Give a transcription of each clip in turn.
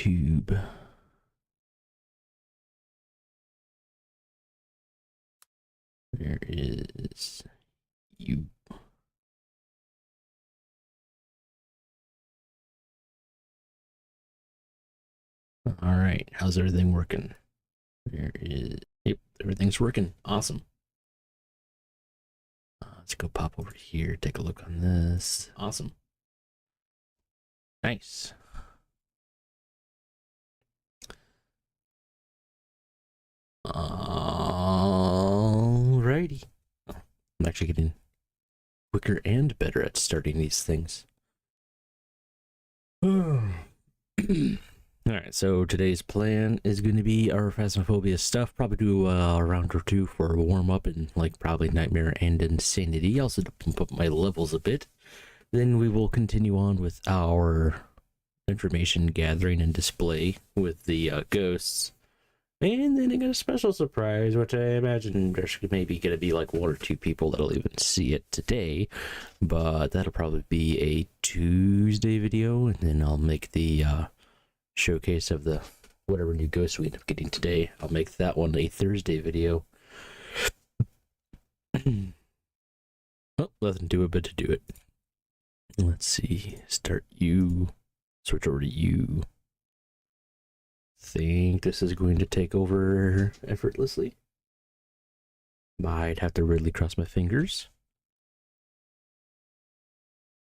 YouTube. Where is you? All right, how's everything working? Yep, everything's working. Awesome. Let's go pop over here, take a look on this. Awesome. Nice. Alrighty. Oh, I'm actually getting quicker and better at starting these things. Alright, so today's plan is going to be our Phasmophobia stuff. Probably do a round or two for a warm up and like probably Nightmare and Insanity. Also to pump up my levels a bit. Then we will continue on with our information gathering and display with the ghosts. And then I got a special surprise, which I imagine there's maybe going to be like one or two people that'll even see it today. But that'll probably be a Tuesday video, and then I'll make the showcase of the whatever new ghost we end up getting today. I'll make that one a Thursday video. Oh, nothing to it but to do it. Let's see. Start you. Switch over to you. Think this is going to take over effortlessly. Might have to really cross my fingers.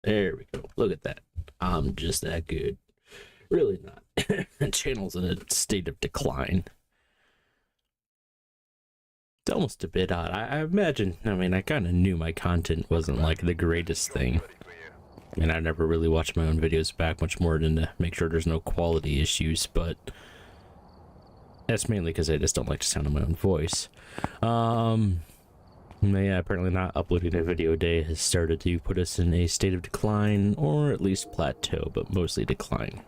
There we go. Look at that. I'm just that good. Really not. The channel's in a state of decline. It's almost a bit odd. I imagine, I mean, I kind of knew my content wasn't like the greatest thing. I mean, I never really watched my own videos back much more than to make sure there's no quality issues, but that's mainly because I just don't like the sound of my own voice. Yeah, apparently not uploading a video a day has started to put us in a state of decline, or at least plateau, but mostly decline.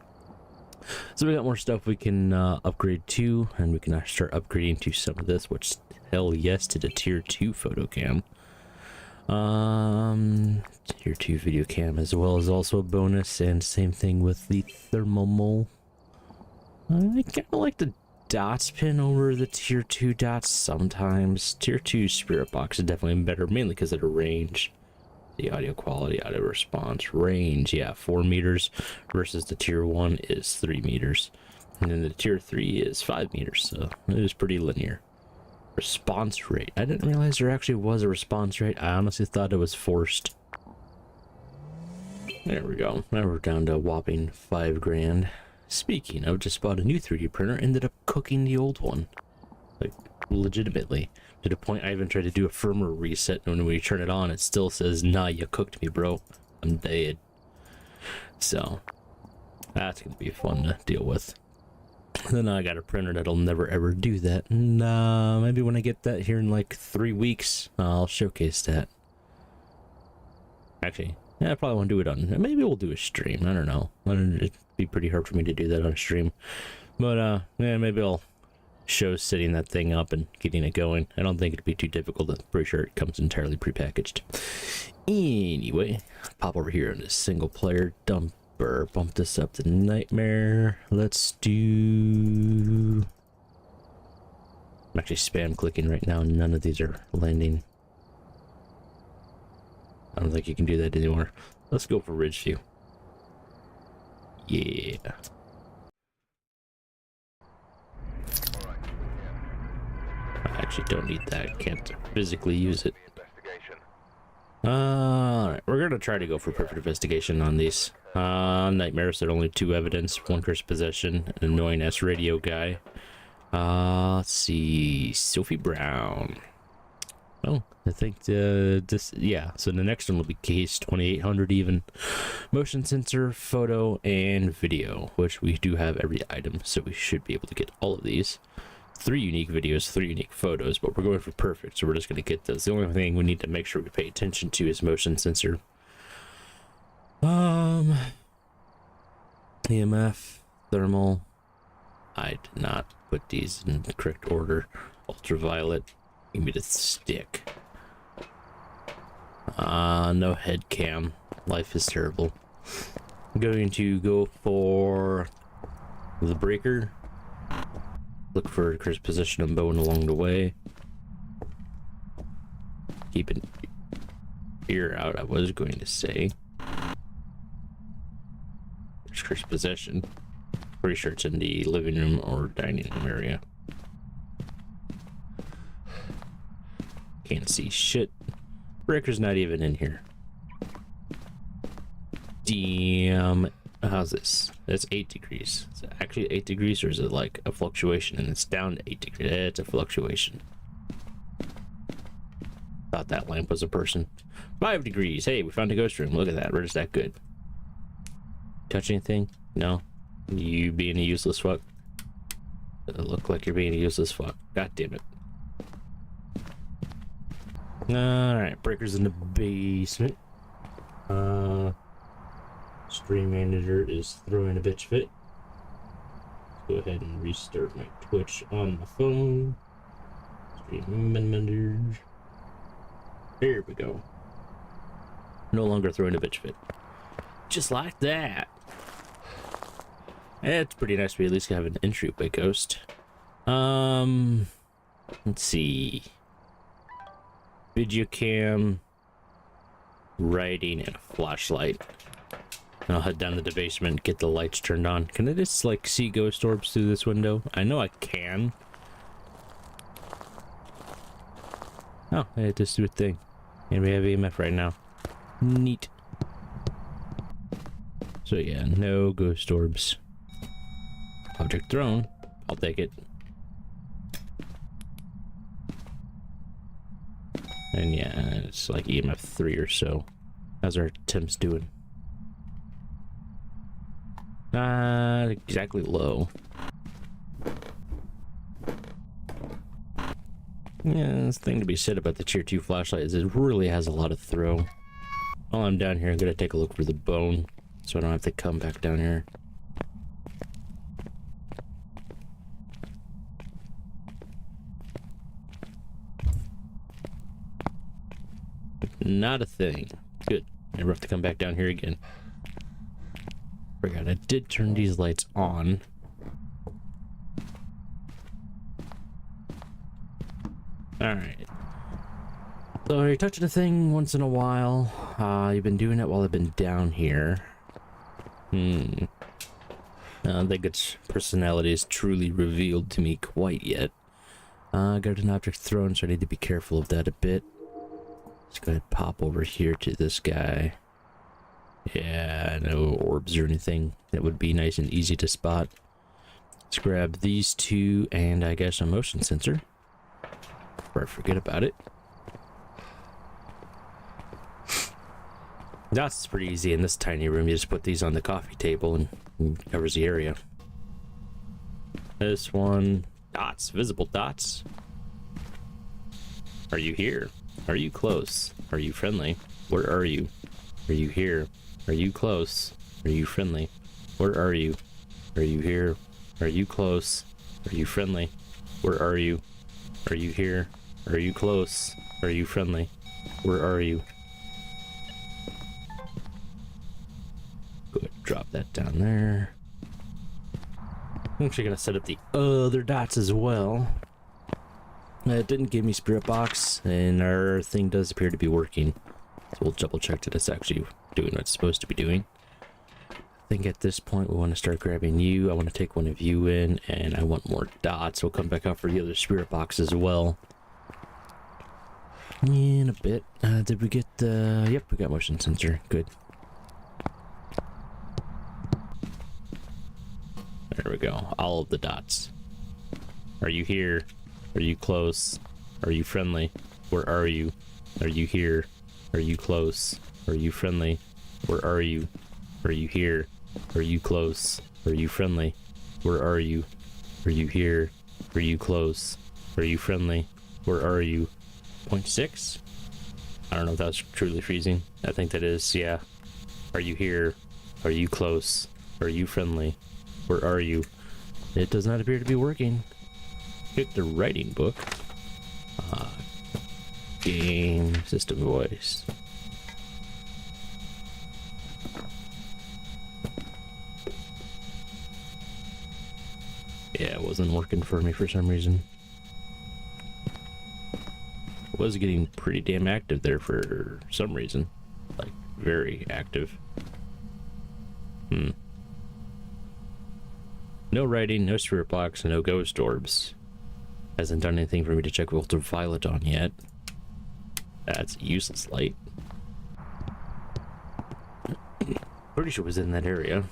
So we got more stuff we can upgrade to, and we can start upgrading to some of this, which, hell yes, to the tier 2 photo cam. Tier 2 video cam as well is also a bonus, and same thing with the thermal. I kind of like the dots pin over the tier 2 dots sometimes. Tier 2 spirit box is definitely better, mainly because of the range. The audio quality, audio response, range, yeah, 4 meters versus the tier 1 is 3 meters. And then the tier 3 is 5 meters, so it is pretty linear. Response rate. I didn't realize there actually was a response rate. I honestly thought it was forced. There we go. Now we're down to a whopping 5 grand. Speaking of, just bought a new 3D printer, ended up cooking the old one. Like, legitimately. To the point I even tried to do a firmware reset, and when you turn it on, it still says, nah, you cooked me, bro. I'm dead. So, that's gonna be fun to deal with. Then I got a printer that'll never ever do that, and maybe when I get that here in like 3 weeks, I'll showcase that. Actually, yeah, I probably won't do it on, maybe we'll do a stream, I don't know. It'd be pretty hard for me to do that on a stream. But, yeah, maybe I'll show setting that thing up and getting it going. I don't think it'd be too difficult. I'm pretty sure it comes entirely prepackaged. Anyway, pop over here on this single player dumper. Bump this up to Nightmare. Let's do... I'm actually spam clicking right now. None of these are landing. I don't think you can do that anymore. Let's go for Ridge View. Yeah. I actually don't need that. Can't physically use it. Alright, we're gonna try to go for perfect investigation on these. Nightmares, there are only 2 evidence, 1 cursed possession, an annoying ass radio guy. Let's see, Sophie Brown. Oh, I think this, yeah, so the next one will be case 2800 even. Motion sensor, photo, and video, which we do have every item, so we should be able to get all of these. 3 unique videos, 3 unique photos, but we're going for perfect, so we're just going to get those. The only thing we need to make sure we pay attention to is motion sensor. EMF, thermal. I did not put these in the correct order. Ultraviolet. Give me the stick. No head cam. Life is terrible. I'm going to go for the breaker. Look for Chris' position and bone along the way. Keep an ear out, I was going to say. There's Chris' possession. Pretty sure it's in the living room or dining room area. Can't see shit. Breaker's not even in here. Damn. How's this? That's 8 degrees. Is it actually 8 degrees, or is it like a fluctuation and it's down to 8 degrees? It's a fluctuation. Thought that lamp was a person. 5 degrees. Hey, we found a ghost room. Look at that. Where's that good? Touch anything? No? You being a useless fuck? It look like you're being a useless fuck. God damn it. Alright, breaker's in the basement. Stream manager is throwing a bitch fit. Let's go ahead and restart my Twitch on my phone. Stream manager. Here we go. No longer throwing a bitch fit. Just like that. It's pretty nice we at least have an entryway ghost. Let's see. Video cam, writing, and a flashlight. I'll head down to the basement, get the lights turned on. Can I just like see ghost orbs through this window? I know I can. Oh, it just do a thing. And we have EMF right now. Neat. So yeah, no ghost orbs. Object thrown. I'll take it. And yeah, it's like EMF 3 or so. How's our temps doing? Not exactly low. Yeah, this thing to be said about the tier 2 flashlight is it really has a lot of throw. While I'm down here, I'm gonna take a look for the bone, so I don't have to come back down here. Not a thing. Good. Never have to come back down here again. Forgot I did turn these lights on. Alright. So you're touching a thing once in a while. You've been doing it while I've been down here. I don't think its personality is truly revealed to me quite yet. Got an object thrown, so I need to be careful of that a bit. Let's go ahead and pop over here to this guy. Yeah, no orbs or anything. That would be nice and easy to spot. Let's grab these two and I guess a motion sensor. Before I forget about it. That's pretty easy in this tiny room. You just put these on the coffee table and it covers the area. This one, dots, visible dots. Are you here? Are you close? Are you friendly? Where are you? Are you here? Are you close? Are you friendly? Where are you? Are you here? Are you close? Are you friendly? Where are you? Are you here? Are you close? Are you friendly? Where are you? Go ahead and drop that down there. I'm actually gonna set up the other dots as well. It didn't give me spirit box, and our thing does appear to be working. So we'll double check that it's actually doing what it's supposed to be doing. I think at this point we want to start grabbing you. I want to take one of you in, and I want more dots. We'll come back out for the other spirit box as well. In a bit. Did we get the... Yep, we got motion sensor. Good. There we go. All of the dots. Are you here? Are you close? Are you friendly? Where are you? Are you here? Are you close? Are you friendly? Where are you? Are you here? Are you close? Are you friendly? Where are you? Are you here? Are you close? Are you friendly? Where are you? 0.6? I don't know if that's truly freezing. I think that is, yeah. Are you here? Are you close? Are you friendly? Where are you? It does not appear to be working. Hit the writing book. Game system voice. Yeah, it wasn't working for me for some reason. It was getting pretty damn active there for some reason. Like, very active. No writing, no spirit box, no ghost orbs. Hasn't done anything for me to check ultraviolet on yet. That's useless light. Pretty sure it was in that area.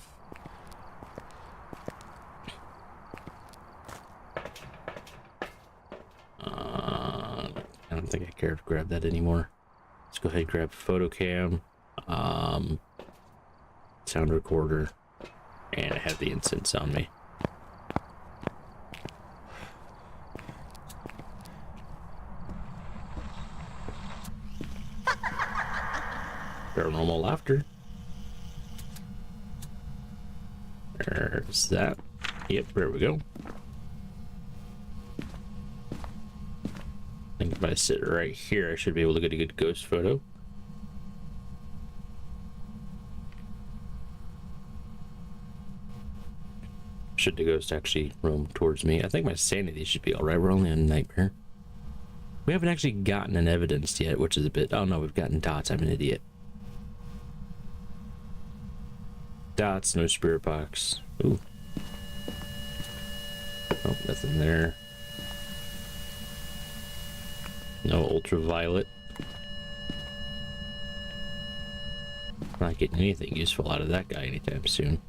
I don't think I care to grab that anymore. Let's go ahead and grab photo cam, sound recorder, and I have the incense on me. Paranormal laughter. There's that. Yep, there we go. I think if I sit right here, I should be able to get a good ghost photo. Should the ghost actually roam towards me? I think my sanity should be alright. We're only on nightmare. We haven't actually gotten an evidence yet, which is a bit... Oh no, we've gotten dots. I'm an idiot. Dots, no spirit box. Ooh. Oh, nothing there. No ultraviolet. Not getting anything useful out of that guy anytime soon.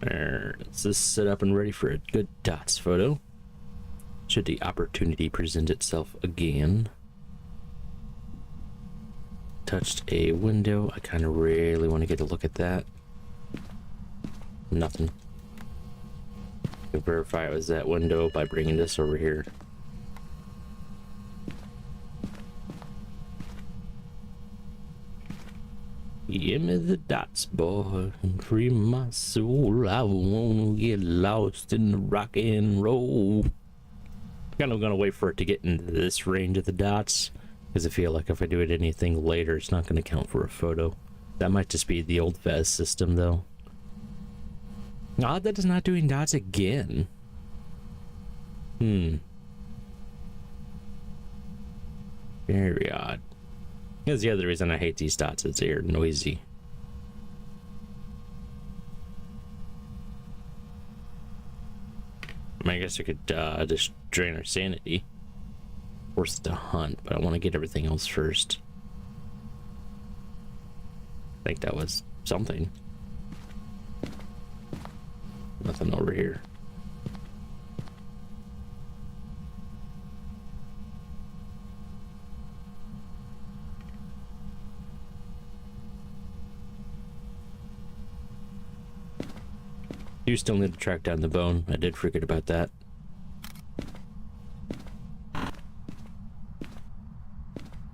Let's just set up and ready for a good dots photo. Should the opportunity present itself again. Touched a window. I kind of really want to get a look at that. Nothing. Can verify it was that window by bringing this over here. Give me the dots, boy, and free my soul. I wanna get lost in the rock and roll. Kind of gonna wait for it to get into this range of the dots, because I feel like if I do it anything later, it's not gonna count for a photo. That might just be the old Phas system, though. Odd that it's not doing dots again. Very odd. That's the other reason I hate these dots, is they're noisy. I guess I could just drain our sanity. Force it to hunt, but I want to get everything else first. I think that was something. Nothing over here. You still need to track down the bone. I did forget about that. I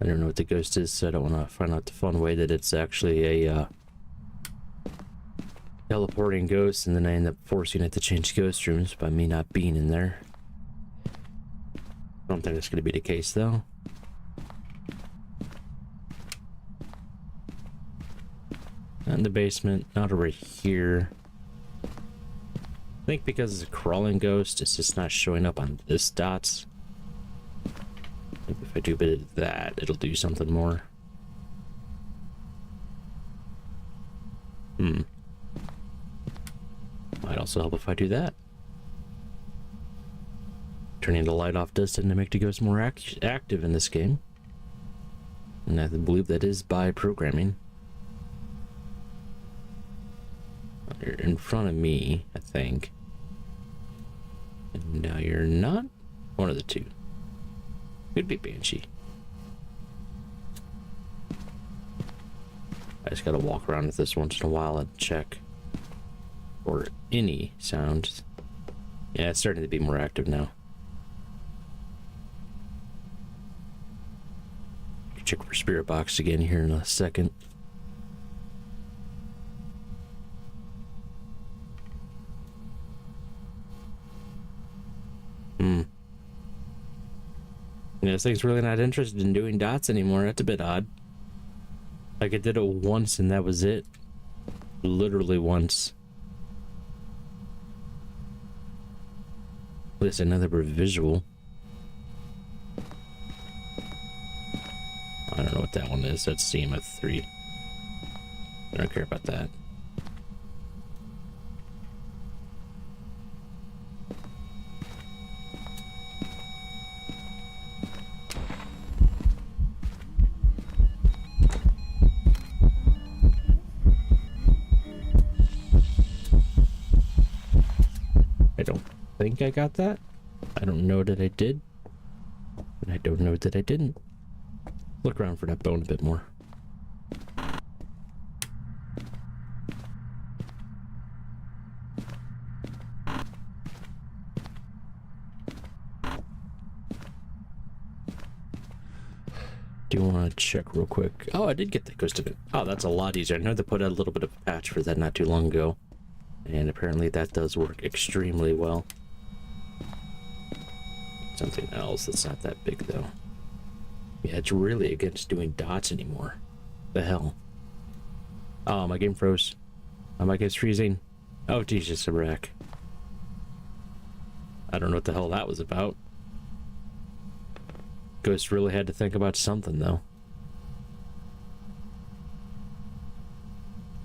don't know what the ghost is, so I don't want to find out the fun way that it's actually a teleporting ghost, and then I end up forcing it to change ghost rooms by me not being in there. I don't think that's going to be the case, though. Not in the basement, not over here. I think because it's a crawling ghost, it's just not showing up on this dots. Maybe if I do a bit of that, it'll do something more. Might also help if I do that. Turning the light off does tend to make the ghost more active in this game. And I believe that is by programming. You're in front of me, I think. And now you're not? One of the two. Could be Banshee. I just gotta walk around with this once in a while and check for any sounds. Yeah, it's starting to be more active now. Check for spirit box again here in a second. Yeah, this thing's really not interested in doing dots anymore. That's a bit odd. Like, I did it once and that was it. Literally once. At least I know they were visual. I don't know what that one is. That's CMF3. I don't care about that. I don't think I got that. I don't know that I did. And I don't know that I didn't. Look around for that bone a bit more. Do you want to check real quick? Oh, I did get the ghost of it. Oh, that's a lot easier. I know they put out a little bit of a patch for that not too long ago. And apparently that does work extremely well. Something else that's not that big though. Yeah, it's really against doing dots anymore. The hell? Oh, my game froze. Oh, my game's freezing. Oh, Jesus, a wreck. I don't know what the hell that was about. Ghost really had to think about something though.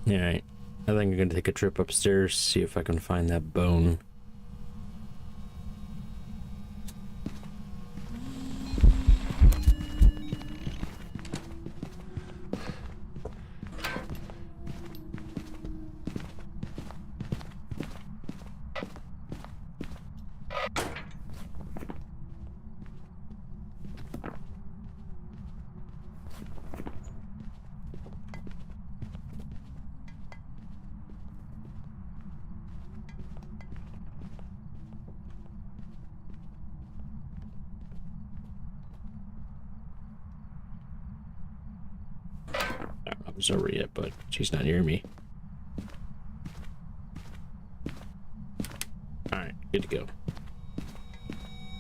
Alright. I think I'm gonna take a trip upstairs, see if I can find that bone. Over yet, but she's not near me. Alright, good to go.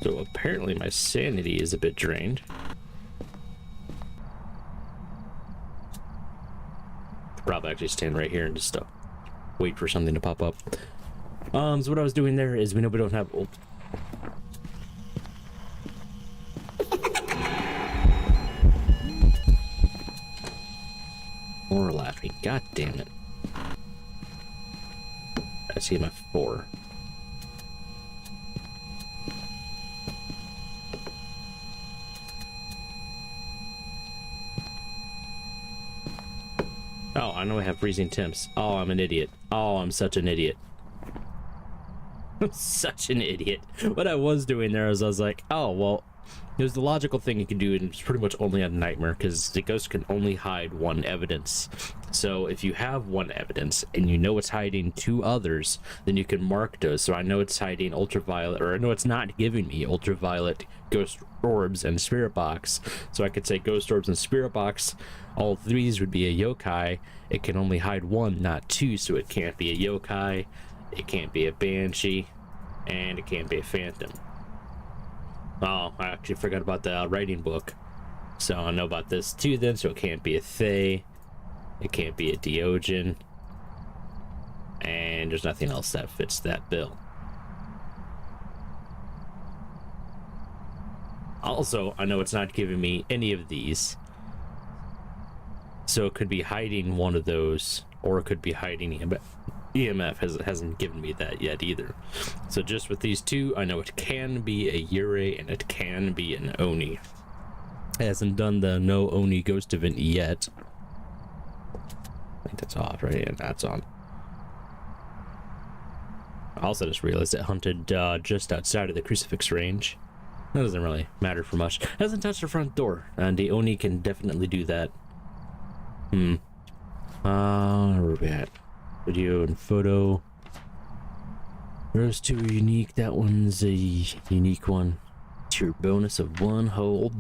So apparently my sanity is a bit drained. Probably actually stand right here and just wait for something to pop up. So what I was doing there is we know we don't have ult. More laughing. God damn it. I see him at 4. Oh, I know I have freezing temps. Oh, I'm an idiot. Oh, I'm such an idiot. I'm such an idiot. What I was doing there is I was like, oh, well, there's the logical thing you can do, and it's pretty much only a nightmare because the ghost can only hide one evidence. So if you have one evidence and you know it's hiding 2 others, then you can mark those. So I know it's hiding ultraviolet, or I know it's not giving me ultraviolet, ghost orbs, and spirit box. So I could say ghost orbs and spirit box. All 3s would be a yokai. It can only hide 1, not 2, so it can't be a yokai, it can't be a banshee, and it can't be a phantom. Oh, I actually forgot about the writing book. So I know about this too then, so it can't be a Thay. It can't be a Diogen. And there's nothing else that fits that bill. Also, I know it's not giving me any of these. So it could be hiding one of those, or it could be hiding EMF hasn't given me that yet either. So just with these 2, I know it can be a Yurei and it can be an Oni. It hasn't done the no Oni ghost event yet. I think that's off, right? Yeah, that's on. I also just realized it hunted just outside of the crucifix range. That doesn't really matter for much. It hasn't touched the front door, and the Oni can definitely do that. Where are we at? Video and photo. Those 2 are unique. That one's a unique one. It's your bonus of $1 whole.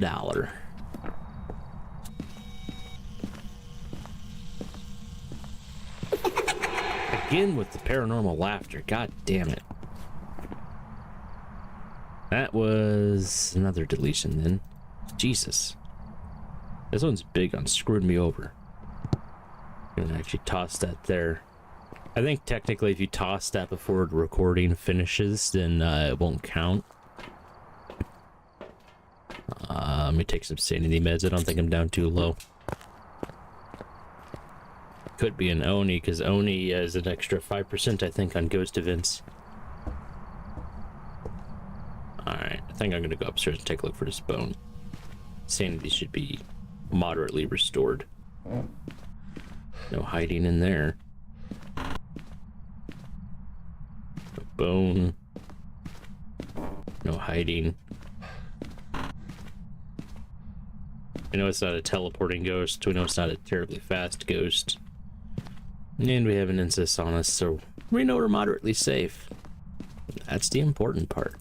Again with the paranormal laughter. God damn it. That was another deletion then. Jesus. This one's big on screwing me over. I'm gonna actually toss that there. I think technically if you toss that before the recording finishes, then it won't count. Let me take some sanity meds. I don't think I'm down too low. Could be an Oni, because Oni has an extra 5%, I think, on ghost events. Alright, I think I'm going to go upstairs and take a look for this bone. Sanity should be moderately restored. No hiding in there. No bone. No hiding. I know it's not a teleporting ghost. We know it's not a terribly fast ghost. And we have an incest on us, so we know we're moderately safe. That's the important part.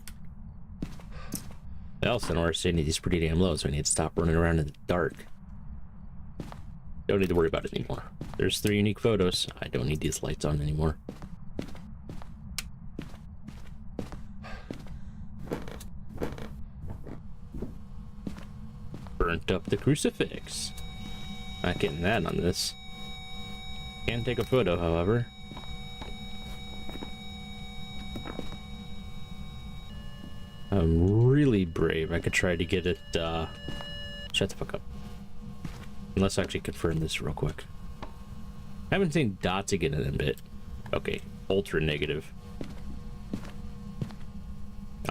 I also know our sanity is pretty damn low, so we need to stop running around in the dark. Don't need to worry about it anymore. There's 3 unique photos. I don't need these lights on anymore. Burnt up the crucifix. Not getting that on this. Can take a photo, however. I'm really brave. I could try to get it, shut the fuck up. Let's actually confirm this real quick. I haven't seen dots again in a bit. Okay, ultra negative.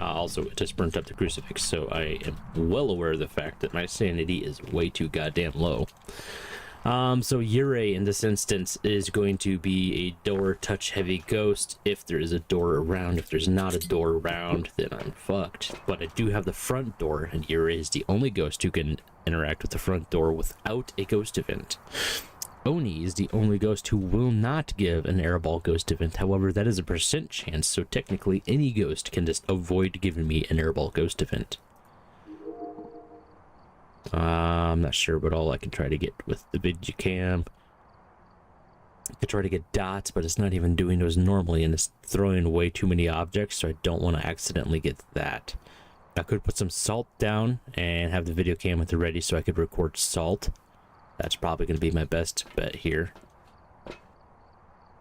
Also, it just burnt up the crucifix, so I am well aware of the fact that my sanity is way too goddamn low. So Yurei in this instance is going to be a door touch heavy ghost if there is a door around. If there's not a door around, then I'm fucked. But I do have the front door, and Yurei is the only ghost who can interact with the front door without a ghost event. Oni is the only ghost who will not give an airball ghost event. However, that is a % chance, so technically any ghost can just avoid giving me an airball ghost event. I'm not sure what all I can try to get with the Vigicam. I could try to get dots, but it's not even doing those normally, and it's throwing away too many objects, so I don't want to accidentally get that. I could put some salt down and have the video cam at the ready so I could record salt. That's probably going to be my best bet here.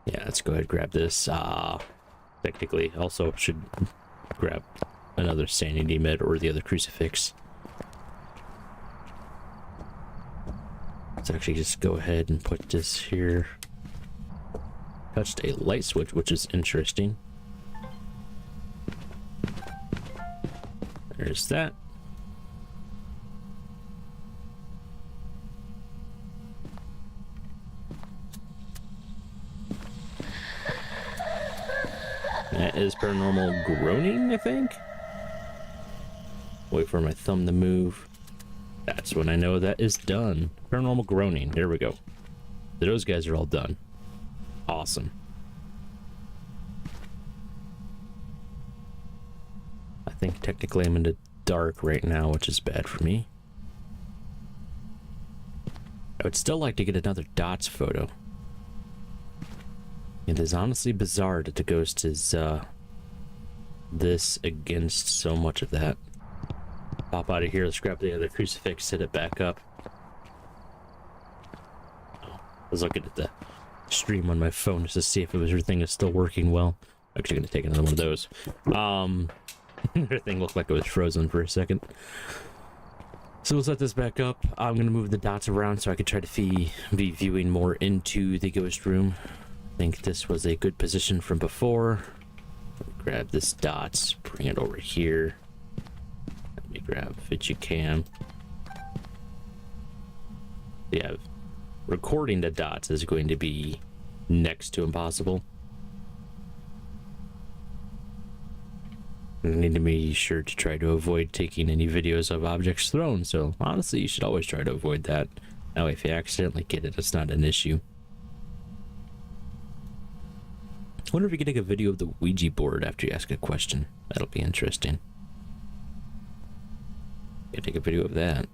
Yeah, let's go ahead and grab this. Technically, also should grab another sanity med or the other crucifix. Let's actually just go ahead and put this here. Touched a light switch, which is interesting. There's that. That is paranormal groaning, I think. Wait for my thumb to move. That's when I know that is done. Paranormal groaning. There we go. Those guys are all done. Awesome. I think technically I'm in the dark right now, which is bad for me. I would still like to get another dots photo. It is honestly bizarre that the ghost is this against so much of that. Pop out of here, let's grab the other crucifix, set it back up. Oh, I was looking at the stream on my phone just to see if everything is still working well. Actually gonna take another one of those. Everything looked like it was frozen for a second. So we'll set this back up. I'm gonna move the dots around so I could try to be viewing more into the ghost room. I think this was a good position from before. Grab this dots, bring it over here. Let me grab Vigicam. Yeah, recording the dots is going to be next to impossible. I need to be sure to try to avoid taking any videos of objects thrown, so honestly you should always try to avoid that. That way if you accidentally get it, it's not an issue. I wonder if you could take a video of the Ouija board after you ask a question. That'll be interesting. Yeah, take a video of that.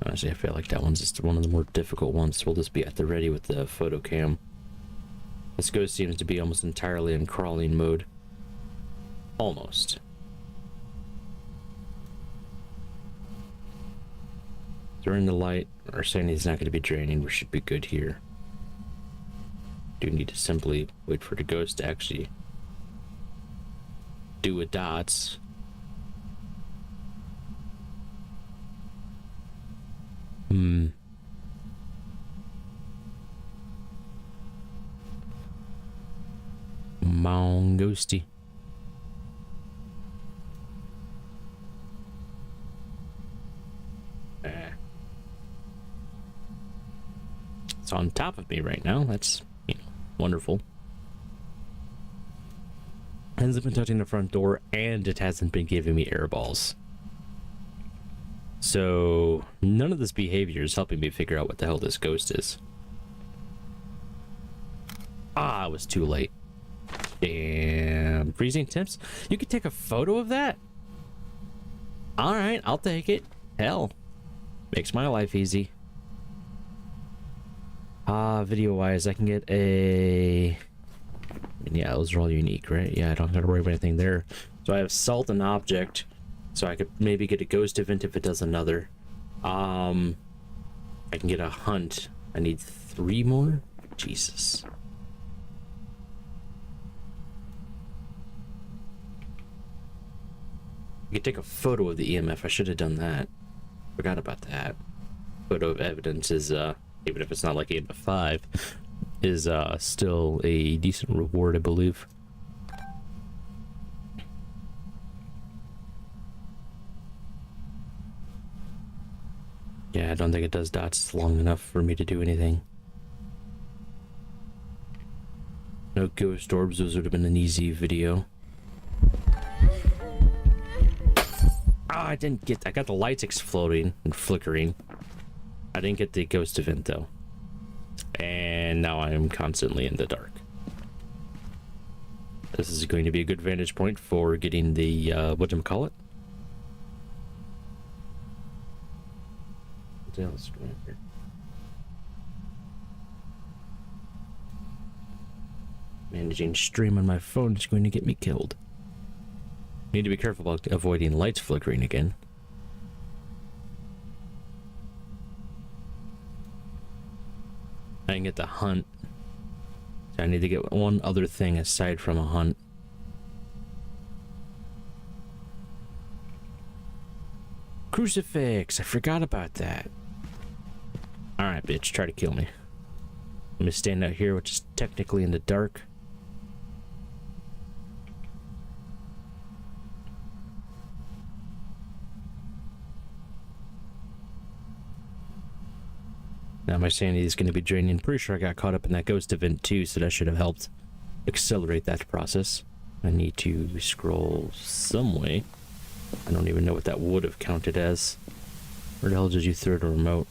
Honestly, I feel like that one's just one of the more difficult ones, so we'll just be at the ready with the photo cam. This ghost seems to be almost entirely in crawling mode. Almost. During the light, our sanity's not going to be draining. We should be good here. Do need to simply wait for the ghost to actually do a dots. Ghosty. It's on top of me right now. That's, wonderful. Hasn't been touching the front door, and it hasn't been giving me air balls. So none of this behavior is helping me figure out what the hell this ghost is. Ah, it was too late. Damn. Freezing temps? You could take a photo of that? Alright, I'll take it. Hell. Makes my life easy. Video wise, I can get a... Yeah, those are all unique, right? Yeah, I don't have to worry about anything there. So I have salt and object. So I could maybe get a ghost event if it does another. I can get a hunt. I need 3 more? Jesus. You could take a photo of the EMF. I should have done that. Forgot about that. Photo of evidence is, even if it's not like EMF 5, is still a decent reward, I believe. Yeah, I don't think it does dots long enough for me to do anything. No ghost orbs, those would have been an easy video. I didn't get... I got the lights exploding and flickering. I didn't get the ghost event, though. And now I am constantly in the dark. This is going to be a good vantage point for getting the, whatchamacallit? What the hell is going on here? Managing stream on my phone is going to get me killed. Need to be careful about avoiding lights flickering again. I can get the hunt. So I need to get one other thing aside from a hunt. Crucifix! I forgot about that. Alright, bitch, try to kill me. Let me stand out here, which is technically in the dark. Now my sanity is going to be draining. Pretty sure I got caught up in that ghost event too, so that should have helped accelerate that process. I need to scroll some way. I don't even know what that would have counted as. Where the hell did you throw the remote?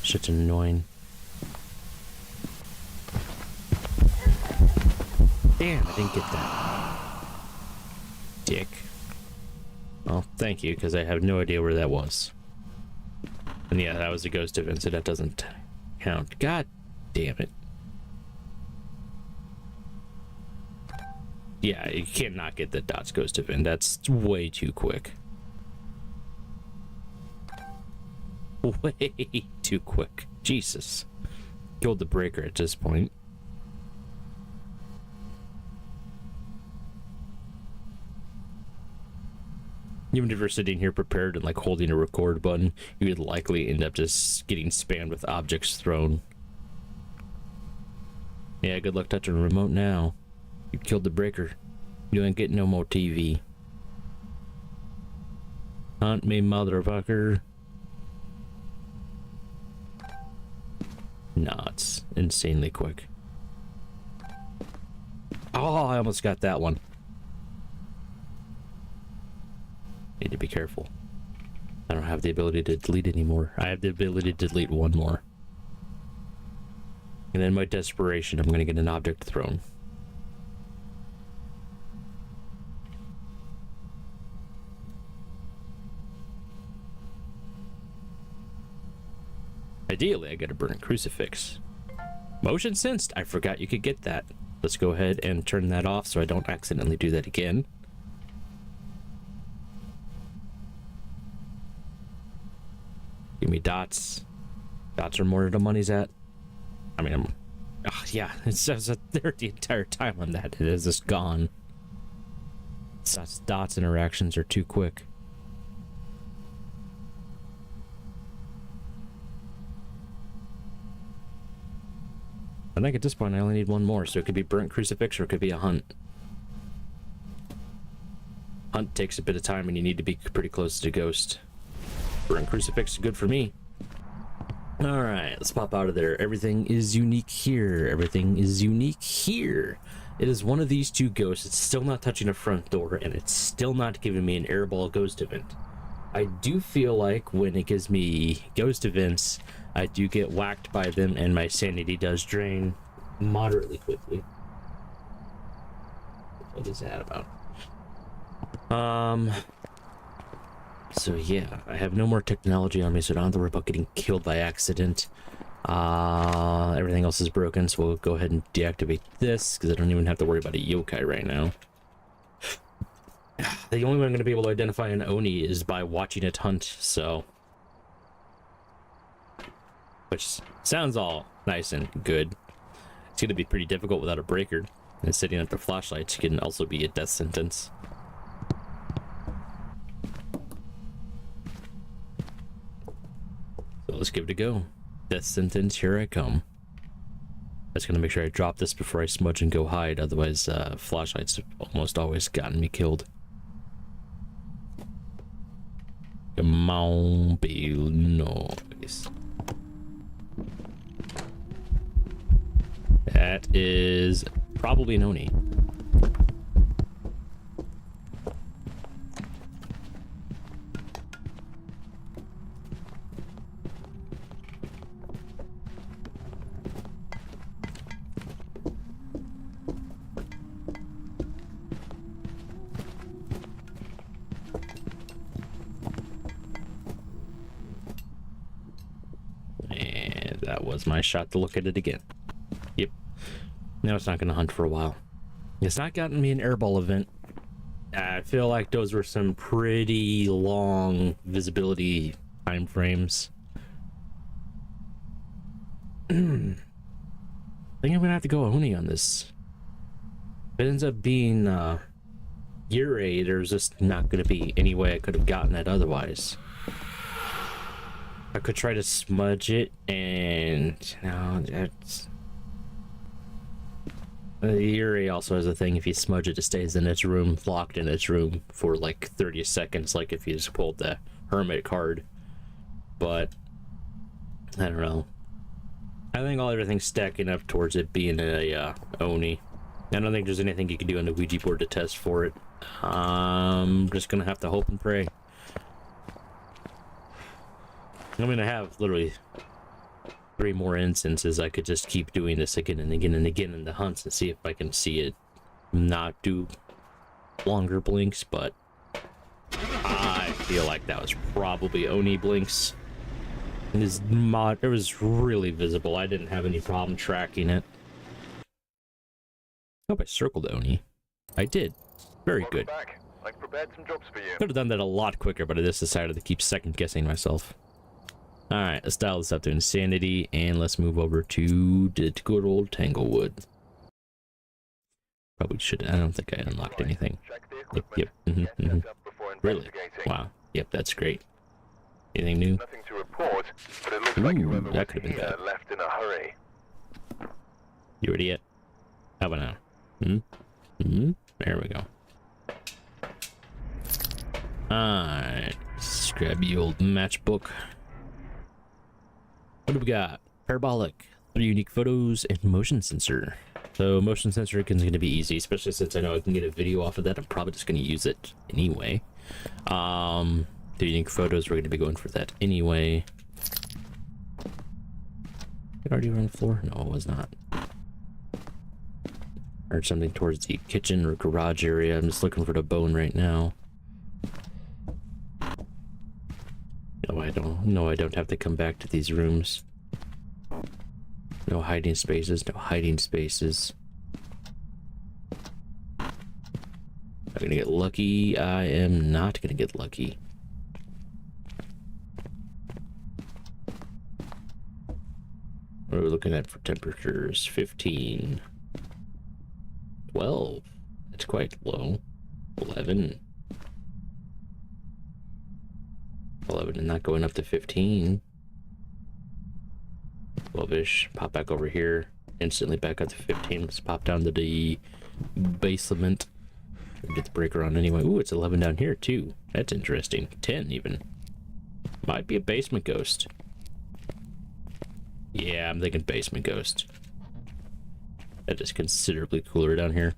Shit's annoying. Damn, I didn't get that. Dick. Well, thank you, because I have no idea where that was. And yeah, that was a ghost event, so that doesn't count. God damn it. Yeah, you cannot get the dots ghost event. That's way too quick. Way too quick. Jesus. Killed the breaker at this point. Even if you're sitting here prepared and like holding a record button, you would likely end up just getting spammed with objects thrown. Yeah, good luck touching a remote now. You killed the breaker. You ain't getting no more TV. Hunt me, motherfucker. Nah, it's insanely quick. Oh, I almost got that one. Need to be careful. I don't have the ability to delete anymore. I have the ability to delete one more. And in my desperation, I'm going to get an object thrown. Ideally, I got to burn a crucifix. Motion sensed. I forgot you could get that. Let's go ahead and turn that off so I don't accidentally do that again. Give me dots. Dots are more where the money's at. I mean, yeah, it says that there the entire time on that. It is just gone. Dots interactions are too quick. I think at this point I only need one more, so it could be burnt crucifix or it could be a hunt. Hunt takes a bit of time and you need to be pretty close to ghost. Burnt crucifix is good for me. Alright, let's pop out of there. Everything is unique here. Everything is unique here. It is one of these two ghosts. It's still not touching the front door, and it's still not giving me an airball ghost event. I do feel like when it gives me ghost events, I do get whacked by them, and my sanity does drain moderately quickly. What is that about? So yeah, I have no more technology on me, so I don't have to worry about getting killed by accident. Everything else is broken, so we'll go ahead and deactivate this, because I don't even have to worry about a yokai right now. The only way I'm going to be able to identify an Oni is by watching it hunt, so... Which sounds all nice and good. It's going to be pretty difficult without a breaker, and setting up the flashlights can also be a death sentence. So let's give it a go. Death sentence, here I come. I just gotta make sure I drop this before I smudge and go hide, otherwise flashlights have almost always gotten me killed. Come on, be noise. That is probably an Oni. That was my shot to look at it again. Yep. Now it's not going to hunt for a while. It's not gotten me an airball event. I feel like those were some pretty long visibility time frames. I think I'm going to have to go Oni on this. If it ends up being Yurei, there's just not going to be any way I could have gotten it otherwise. I could try to smudge it, and you know, that's... The Yuri also has a thing, if you smudge it, it stays in its room, locked in its room for like 30 seconds, like if you just pulled the Hermit card. But, I don't know. I think everything's stacking up towards it being a Oni. I don't think there's anything you can do on the Ouija board to test for it. I'm just gonna have to hope and pray. I'm gonna have literally 3 more instances. I could just keep doing this again and again and again in the hunts and see if I can see it not do longer blinks, but I feel like that was probably Oni blinks. It was really visible. I didn't have any problem tracking it. I hope I circled Oni. I did. Very good. I've prepared some jobs for you. Could have done that a lot quicker, but I just decided to keep second guessing myself. Alright, let's dial this up to insanity, and let's move over to the good old Tanglewood. Probably should. I don't think I unlocked anything. Yep. Really? Wow. Yep, that's great. Anything new? Nothing to report, but it looks like whoever that could have been here bad. left in a hurry. You ready yet? How about now? There we go. Alright. Let's grab the old matchbook. What do we got? Parabolic, 3 unique photos, and motion sensor. So motion sensor is going to be easy, especially since I know I can get a video off of that. I'm probably just going to use it anyway. 3 unique photos, we're going to be going for that anyway. It already on the floor? No, it was not. Heard something towards the kitchen or garage area. I'm just looking for the bone right now. No, I don't have to come back to these rooms. No hiding spaces, no hiding spaces. Am I gonna get lucky? I am not gonna get lucky. What are we looking at for temperatures? 15. 12. That's quite low. 11. 11 and not going up to 15. 12-ish. Pop back over here. Instantly back up to 15. Let's pop down to the basement. Get the breaker on anyway. Ooh, it's 11 down here too. That's interesting. 10 even. Might be a basement ghost. Yeah, I'm thinking basement ghost. That is considerably cooler down here.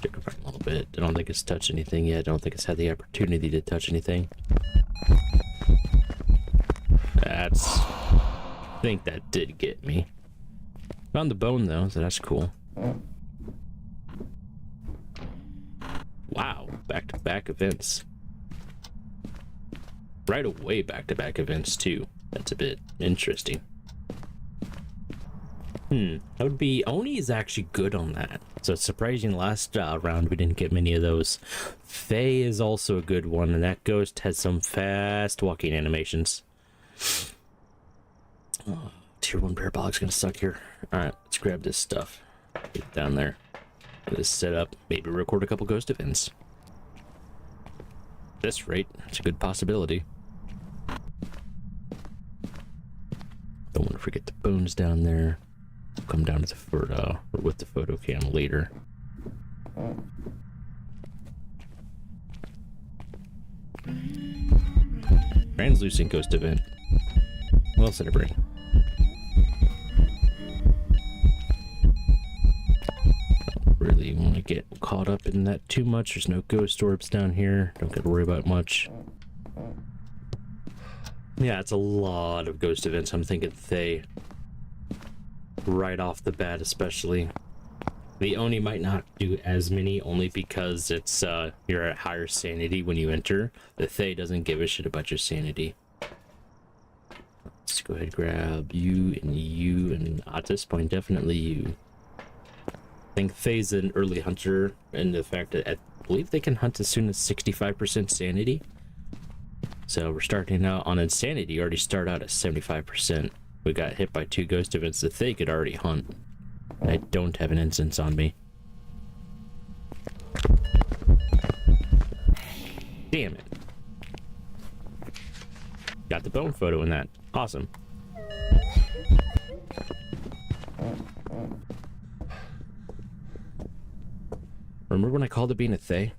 Check it out a little bit. I don't think it's touched anything yet. I don't think it's had the opportunity to touch anything. I think that did get me. Found the bone though, so that's cool. Wow, back-to-back events. Right away, back-to-back events too. That's a bit interesting. That would be... Oni is actually good on that. So it's surprising last round we didn't get many of those. Faye is also a good one, and that ghost has some fast walking animations. Oh, tier 1 parabolic's gonna suck here. Alright, let's grab this stuff. Get it down there. Get this set up. Maybe record a couple ghost events. At this rate, it's a good possibility. Don't want to forget the bones down there. Come down to the photo, or with the photo cam later. Translucent ghost event. What else did I bring? Don't really want to get caught up in that too much. There's no ghost orbs down here. Don't got to worry about much. Yeah, it's a lot of ghost events. I'm thinking they right off the bat, especially. The Oni might not do as many, only because it's you're at higher sanity when you enter. The Thay doesn't give a shit about your sanity. Let's go ahead and grab you, and at this point, definitely you. I think Thay's an early hunter, and the fact that I believe they can hunt as soon as 65% sanity. So we're starting out on insanity. You already start out at 75%. We got hit by 2 ghost events that they could already hunt. I don't have an instance on me. Damn it. Got the bone photo in that. Awesome. Remember when I called it being a Thay?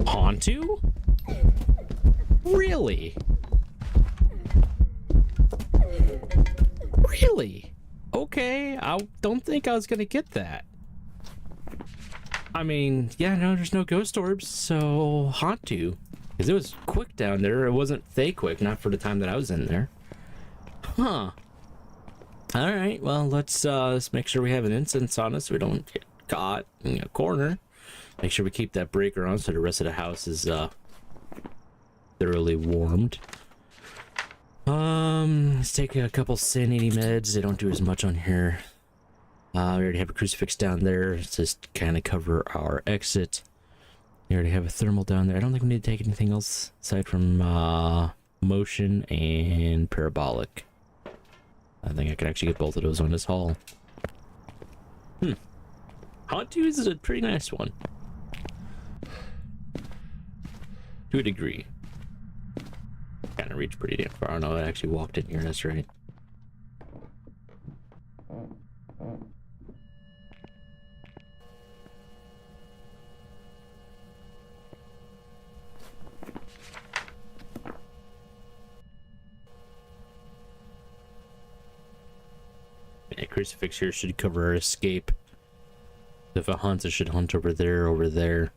Hantu? Really? Really? Okay, I don't think I was gonna get that. I mean, yeah, no, there's no ghost orbs, so Hantu. Because it was quick down there. It wasn't Thay quick, not for the time that I was in there. Huh. Alright, well, let's make sure we have an instance on us so we don't get caught in a corner. Make sure we keep that breaker on so the rest of the house is thoroughly warmed. Let's take a couple sanity meds. They don't do as much on here. We already have a crucifix down there. Let's just kind of cover our exit. We already have a thermal down there. I don't think we need to take anything else aside from motion and parabolic. I think I could actually get both of those on this haul. Hantu is a pretty nice one. To a degree. Kind of reached pretty damn far. No, I actually walked in here, that's right. Yeah, crucifix here should cover our escape. If it hunts, it should hunt over there, over there.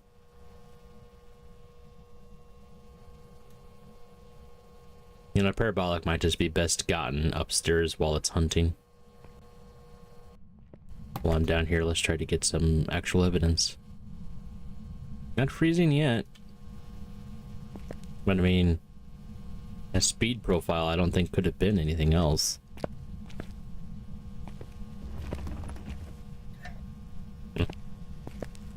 You know, parabolic might just be best gotten upstairs while it's hunting. While I'm down here, let's try to get some actual evidence. Not freezing yet. But I mean, A speed profile I don't think could have been anything else.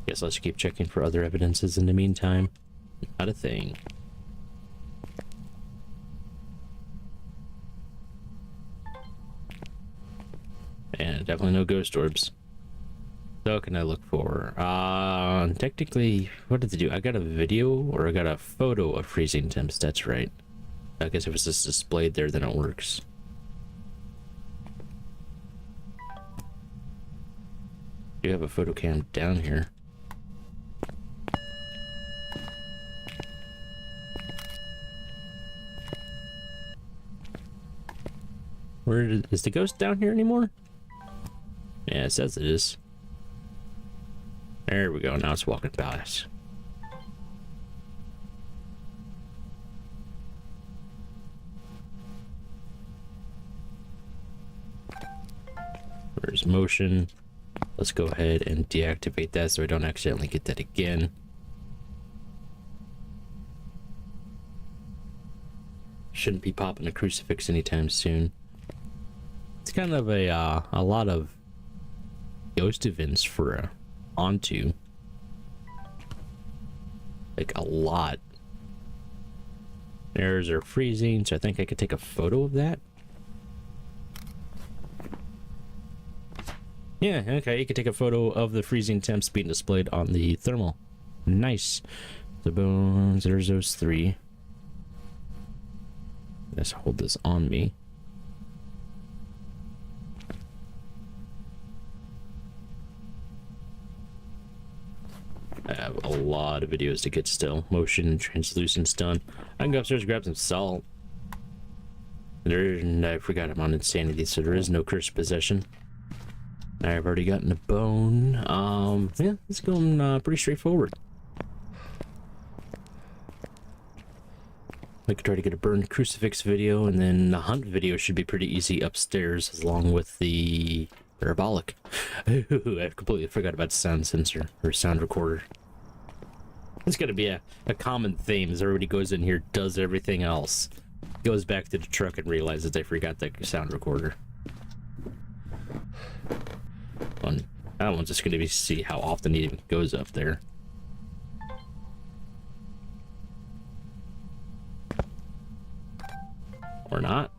Guess let's keep checking for other evidences in the meantime. Not a thing. And definitely no ghost orbs. So what can I look for? Technically, what did they do? I got a video or I got a photo of freezing temps. That's right. I guess if it's just displayed there, then it works. You have a photo cam down here. Where is the ghost down here anymore? Yeah, it says it is. There we go. Now it's walking past. Where's motion? Let's go ahead and deactivate that so I don't accidentally get that again. Shouldn't be popping a crucifix anytime soon. It's kind of a lot of ghost events for onto. Like a lot. There's our freezing, so I think I could take a photo of that. Yeah, okay, you could take a photo of the freezing temps being displayed on the thermal. Nice. The bones, there's those three. Let's hold this on me. I have a lot of videos to get still. Motion and translucence done. I can go upstairs and grab some salt. I forgot I'm on insanity, so there is no cursed possession. I've already gotten a bone. Yeah, it's going pretty straightforward. I could try to get a burned crucifix video, and then the hunt video should be pretty easy upstairs, along with the parabolic. I completely forgot about sound sensor or sound recorder. It's gonna be a common theme as everybody goes in here, does everything else, goes back to the truck and realizes they forgot the sound recorder. That one's just gonna be see how often he even goes up there. Or not.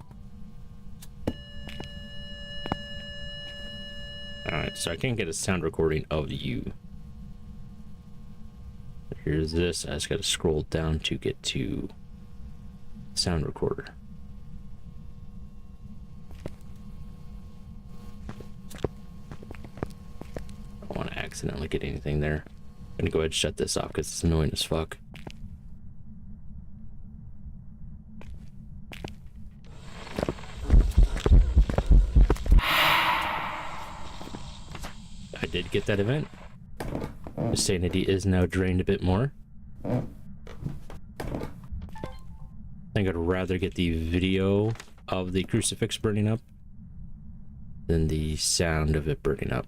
Alright, so I can't get a sound recording of you. Here's this. I just gotta scroll down to get to sound recorder. I don't want to accidentally get anything there. I'm gonna go ahead and shut this off because it's annoying as fuck. I did get that event. The sanity is now drained a bit more. I think I'd rather get the video of the crucifix burning up than the sound of it burning up.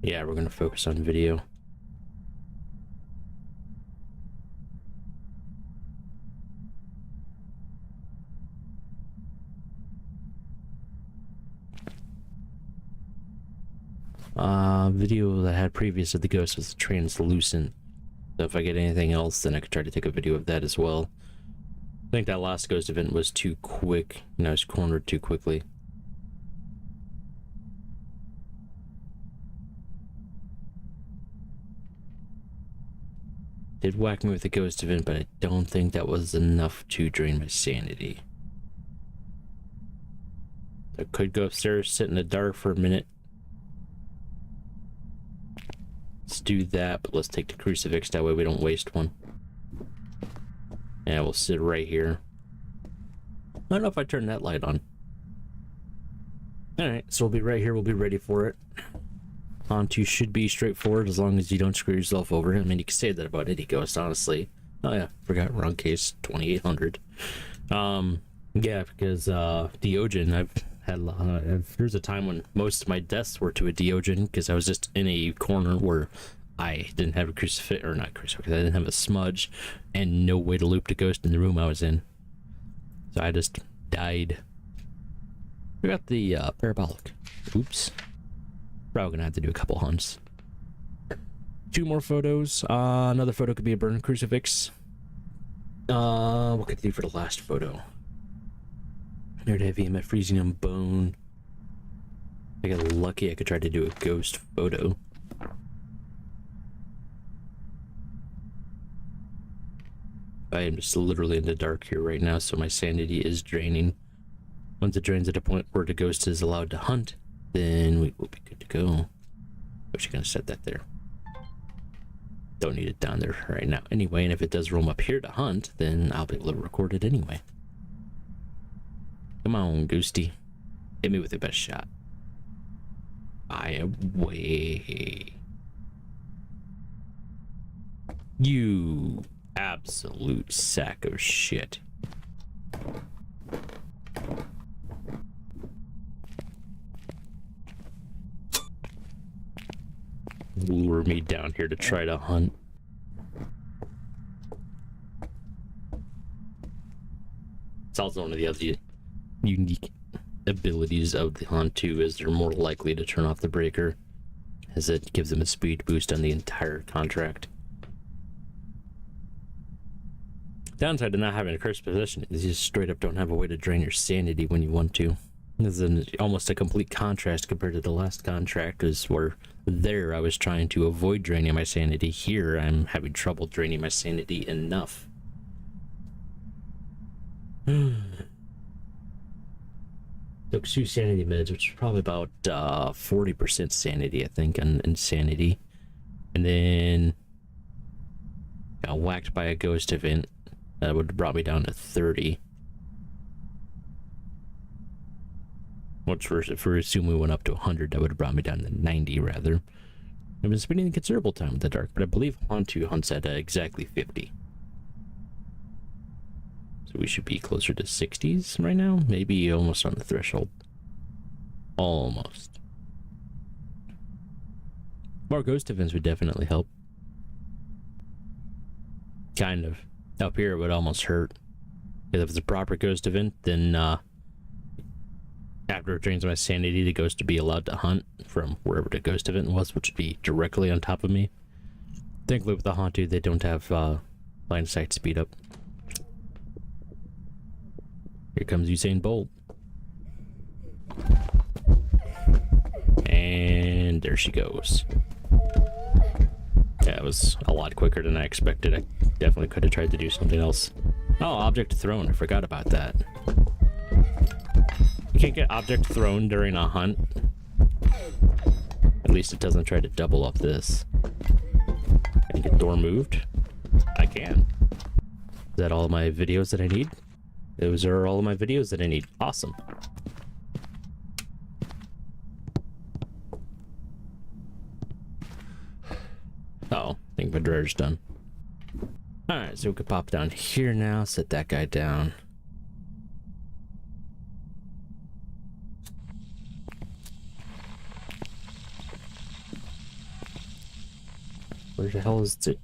Yeah, we're gonna focus on video. Video that I had previous of the ghost was translucent. So if I get anything else, then I could try to take a video of that as well. I think that last ghost event was too quick, and I was cornered too quickly. Did whack me with the ghost event, but I don't think that was enough to drain my sanity. I could go upstairs, sit in the dark for a minute. Let's do that, but let's take the crucifix, that way we don't waste one. And we'll sit right here. I don't know if I turn that light on. Alright, so we'll be right here, we'll be ready for it. Onto should be straightforward as long as you don't screw yourself over. I mean, you can say that about any ghost, honestly. Oh yeah, forgot, wrong case, 2800. Yeah, because Diogen, I've There's a time when most of my deaths were to a Diogen because I was just in a corner where I didn't have a crucifix, or not crucifix, I didn't have a smudge and no way to loop the ghost in the room I was in. So I just died. We got the parabolic. Oops. Probably gonna have to do a couple hunts. 2 more photos. Another photo could be a burned crucifix. What could I do for the last photo? Nerd heavy, I'm at freezing on bone. I got lucky I could try to do a ghost photo. I am just literally in the dark here right now, so my sanity is draining. Once it drains at a point where the ghost is allowed to hunt, then we will be good to go. I'm just gonna set that there. Don't need it down there right now anyway, and if it does roam up here to hunt, then I'll be able to record it anyway. Come on, Ghosty. Hit me with the best shot. I am way. You absolute sack of shit. Lure me down here to try to hunt. It's also one of the other unique abilities of the hunt too, is they're more likely to turn off the breaker, as it gives them a speed boost on the entire contract. Downside to not having a cursed position is you just straight up don't have a way to drain your sanity when you want to. This is almost a complete contrast compared to the last contract, is where there I was trying to avoid draining my sanity. Here I'm having trouble draining my sanity enough. Took 2 sanity meds, which is probably about 40% sanity, I think, on insanity. And then got whacked by a ghost event. That would have brought me down to 30. Which, if we assume we went up to 100, that would have brought me down to 90, rather. I've been spending a considerable time in the dark, but I believe Hantu hunts at exactly 50. So we should be closer to 60s right now. Maybe almost on the threshold. Almost. More ghost events would definitely help. Kind of. Up here it would almost hurt. Because if it's a proper ghost event, then after it drains my sanity, the ghost would be allowed to hunt from wherever the ghost event was, which would be directly on top of me. Thankfully with the Hantu, they don't have line of sight speed up. Here comes Usain Bolt. And there she goes. Yeah, it was a lot quicker than I expected. I definitely could have tried to do something else. Oh, object thrown. I forgot about that. You can't get object thrown during a hunt. At least it doesn't try to double up this. Can I get door moved? I can. Is that all of my videos that I need? Those are all of my videos that I need. Awesome. Uh-oh, I think my dryer's done. Alright, so we could pop down here now, set that guy down. Where the hell is it?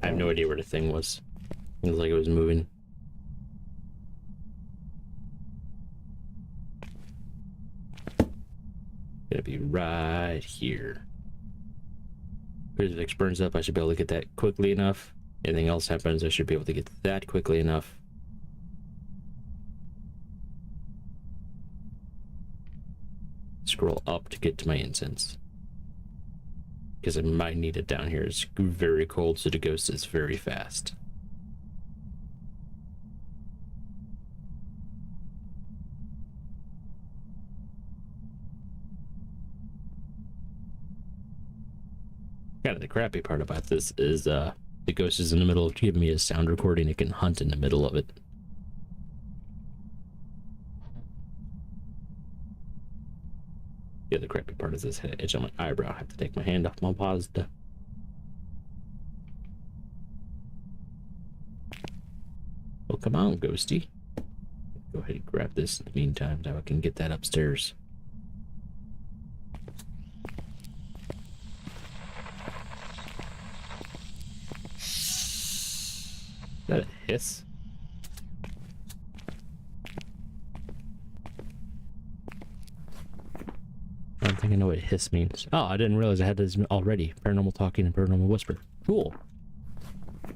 I have no idea where the thing was. It looked like it was moving. Gonna be right here. Crucifix burns up, I should be able to get that quickly enough. Anything else happens, I should be able to get that quickly enough. Scroll up to get to my incense. Because I might need it down here. It's very cold, so the ghost is very fast. Kind of the crappy part about this is the ghost is in the middle of giving me a sound recording. It can hunt in the middle of it. The other crappy part is this itch on my eyebrow. I have to take my hand off my Mazda. come on, Ghosty. Go ahead and grab this in the meantime, so I can get that upstairs. Is that a hiss? I don't think I know what hiss means. Oh, I didn't realize I had this already. Paranormal talking and paranormal whisper. Cool.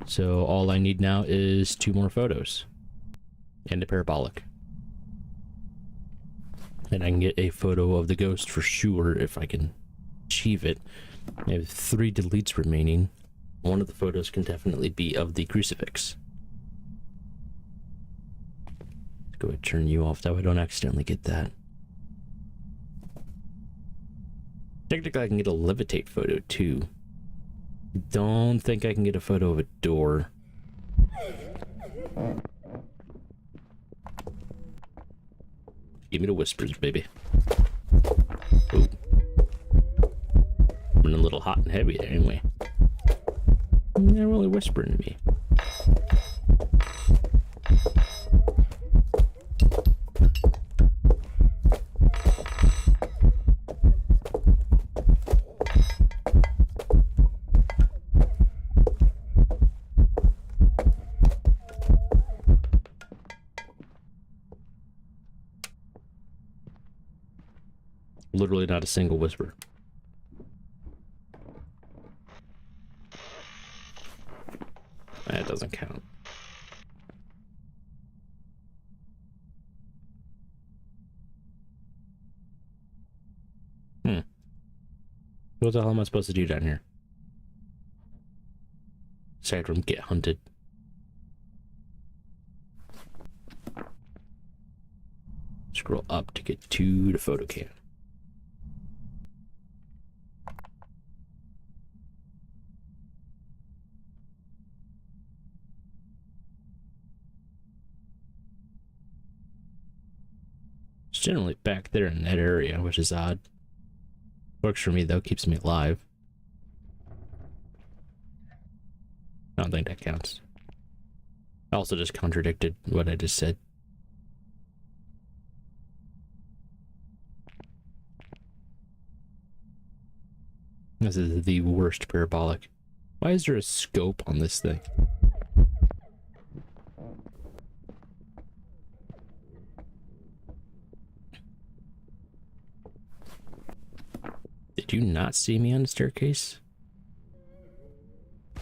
So all I need now is 2 more photos. And a parabolic. And I can get a photo of the ghost for sure if I can achieve it. I have 3 deletes remaining. One of the photos can definitely be of the crucifix. Let's go ahead and turn you off, that way I don't accidentally get that. Technically, I can get a levitate photo too. Don't think I can get a photo of a door. Give me the whispers, baby. Ooh. I'm running a little hot and heavy there, anyway. They're really whispering to me. Literally not a single whisper. That doesn't count. What the hell am I supposed to do down here? Aside from get hunted. Scroll up to get to the photo cam. It's generally back there in that area, which is odd. Works for me though, keeps me alive. I don't think that counts. I also just contradicted what I just said. This is the worst parabolic. Why is there a scope on this thing? Did you not see me on the staircase?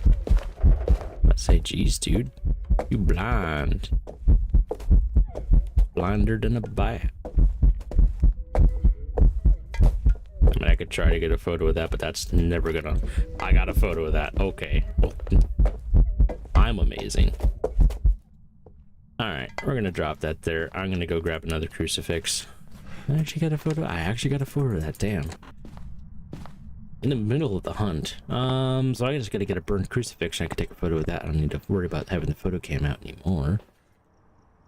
I say, geez, dude, you blind. Blinder than a bat. I mean, I could try to get a photo of that, but that's never gonna... I got a photo of that. Okay. Well, I'm amazing. Alright, we're gonna drop that there. I'm gonna go grab another crucifix. I actually got a photo of that, damn. In the middle of the hunt. So I just gotta get a burned crucifix and I can take a photo of that. I don't need to worry about having the photo cam out anymore.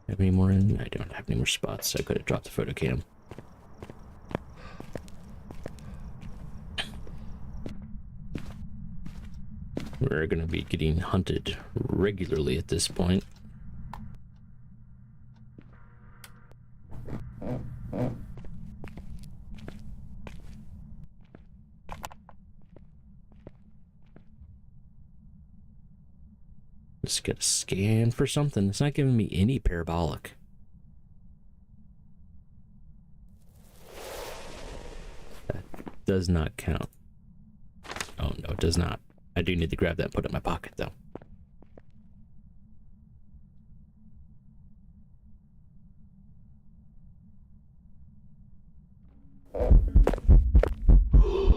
Have any more in? I don't have any more spots, so I could have dropped the photo cam. We're gonna be getting hunted regularly at this point. Just gotta scan for something. It's not giving me any parabolic. That does not count. Oh no, it does not. I do need to grab that and put it in my pocket though.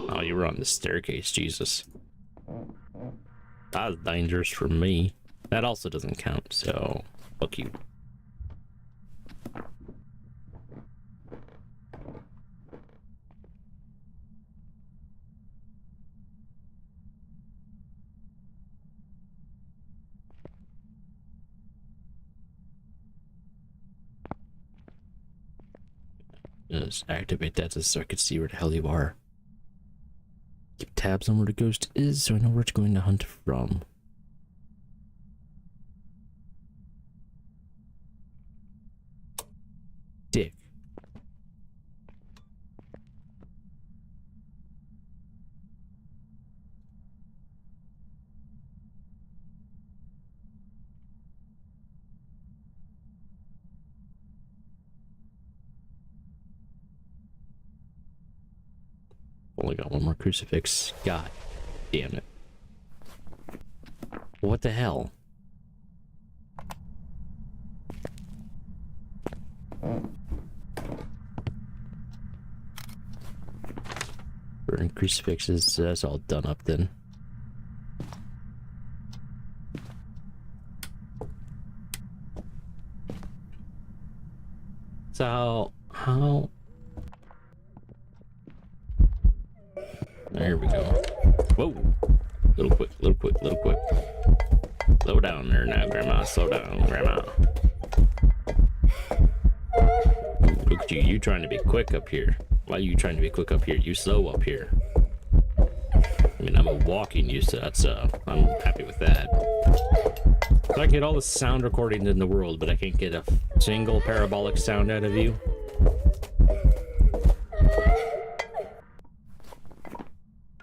Oh, you were on the staircase, Jesus. That was dangerous for me. That also doesn't count, so fuck you. Just activate that so I can see where the hell you are. Keep tabs on where the ghost is so I know where it's going to hunt from. Dick. Only got one more crucifix. God damn it. What the hell? Burning crucifixes, that's all done up then. So, how? There we go. Whoa. Little quick, little quick, little quick. Slow down there now, Grandma. Slow down, Grandma. Ooh, look at you. You trying to be quick up here. Why are you trying to be quick up here? You slow up here. I mean, I'm a walking you, so that's, I'm happy with that. So I can get all the sound recordings in the world, but I can't get a single parabolic sound out of you.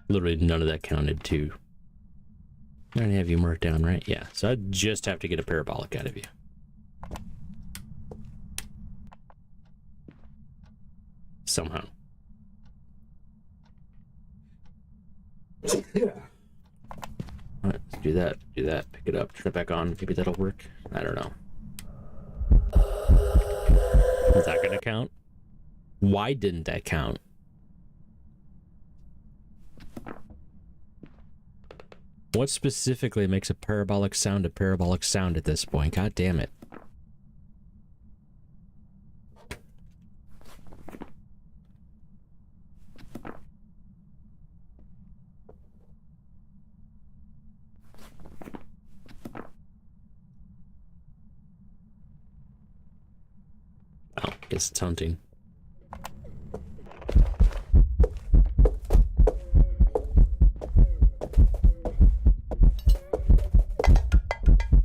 Literally none of that counted too. I already have you marked down, right? Yeah, so I just have to get a parabolic out of you. Somehow. Yeah. Alright, let's do that, pick it up, turn it back on, maybe that'll work. I don't know. Is that gonna count? Why didn't that count? What specifically makes a parabolic sound at this point? God damn it. Oh, guess it's hunting.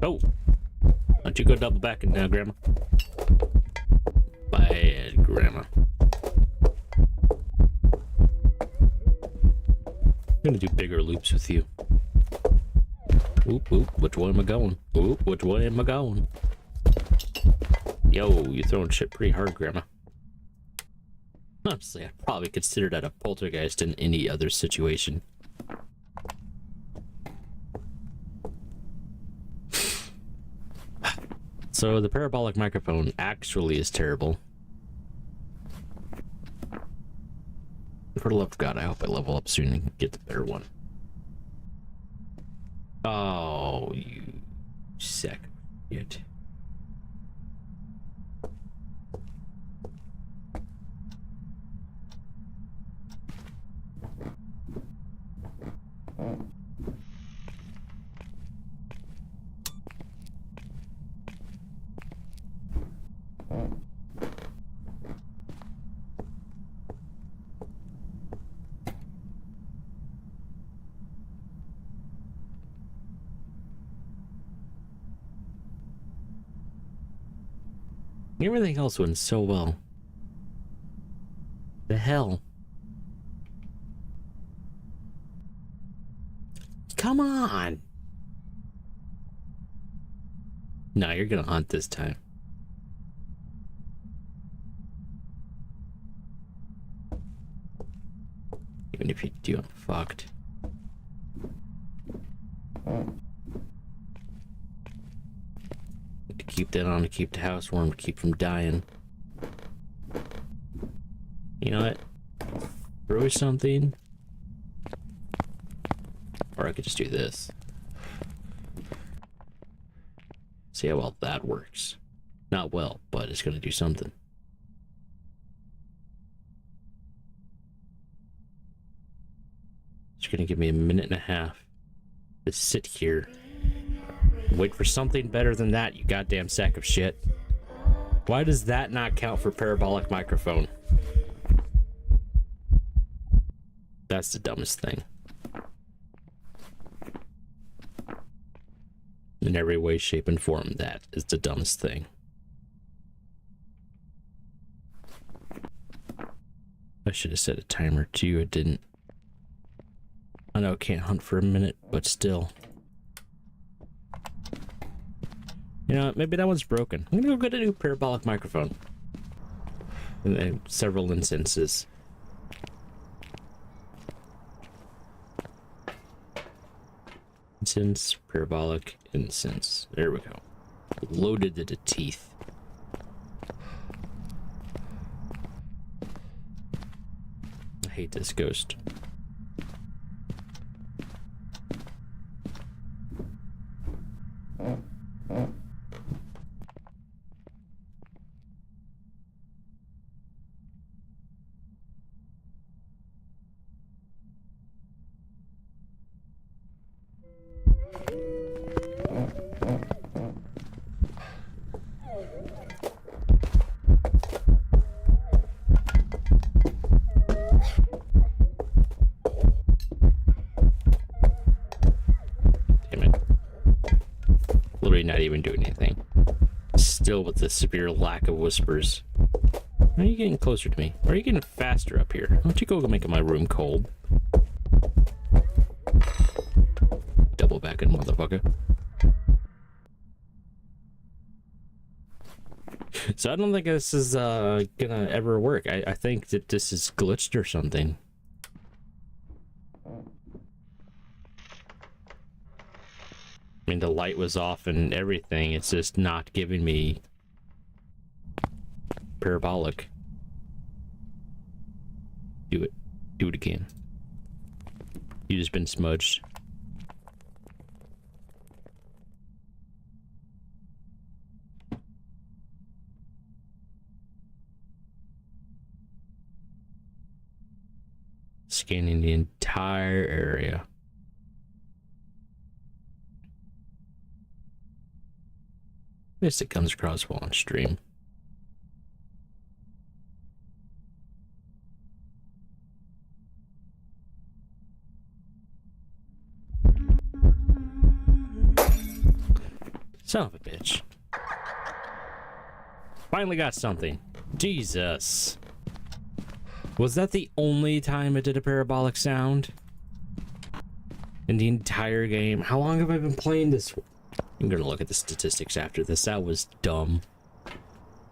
Oh, why don't you go double back it now, Grandma? Bad Grandma. I'm gonna do bigger loops with you. Oop, oop, which one am I going? Oop, which one am I going? Yo, you're throwing shit pretty hard, Grandma. Honestly, I'd probably consider that a poltergeist in any other situation. So the parabolic microphone actually is terrible. For the love of God, I hope I level up soon and get the better one. Oh, you sack of shit. Everything else went so well. The hell? Come on! No, you're gonna hunt this time. Even if you do, I'm fucked. To keep that on, to keep the house warm, to keep from dying. You know what? Throw something. Or I could just do this. See how well that works. Not well, but it's gonna do something. It's gonna give me a minute and a half to sit here. Wait for something better than that, you goddamn sack of shit. Why does that not count for parabolic microphone? That's the dumbest thing. In every way, shape, and form, that is the dumbest thing. I should have set a timer too. I didn't. I know I can't hunt for a minute, but still. You know, maybe that one's broken. I'm gonna go get a new parabolic microphone. In several instances. Incense, parabolic, incense. There we go. Loaded to the teeth. I hate this ghost. Not even doing anything. Still with the severe lack of whispers. Are you getting closer to me? Or are you getting faster up here? Why don't you go make my room cold? Double back in, motherfucker. So I don't think this is gonna ever work. I think that this is glitched or something. I mean, the light was off and everything. It's just not giving me parabolic. Do it. Do it again. You just been smudged. Scanning the entire area. At least it comes across well on stream. Son of a bitch. Finally got something. Jesus. Was that the only time it did a parabolic sound? In the entire game? How long have I been playing this? I'm gonna look at the statistics after this. That was dumb.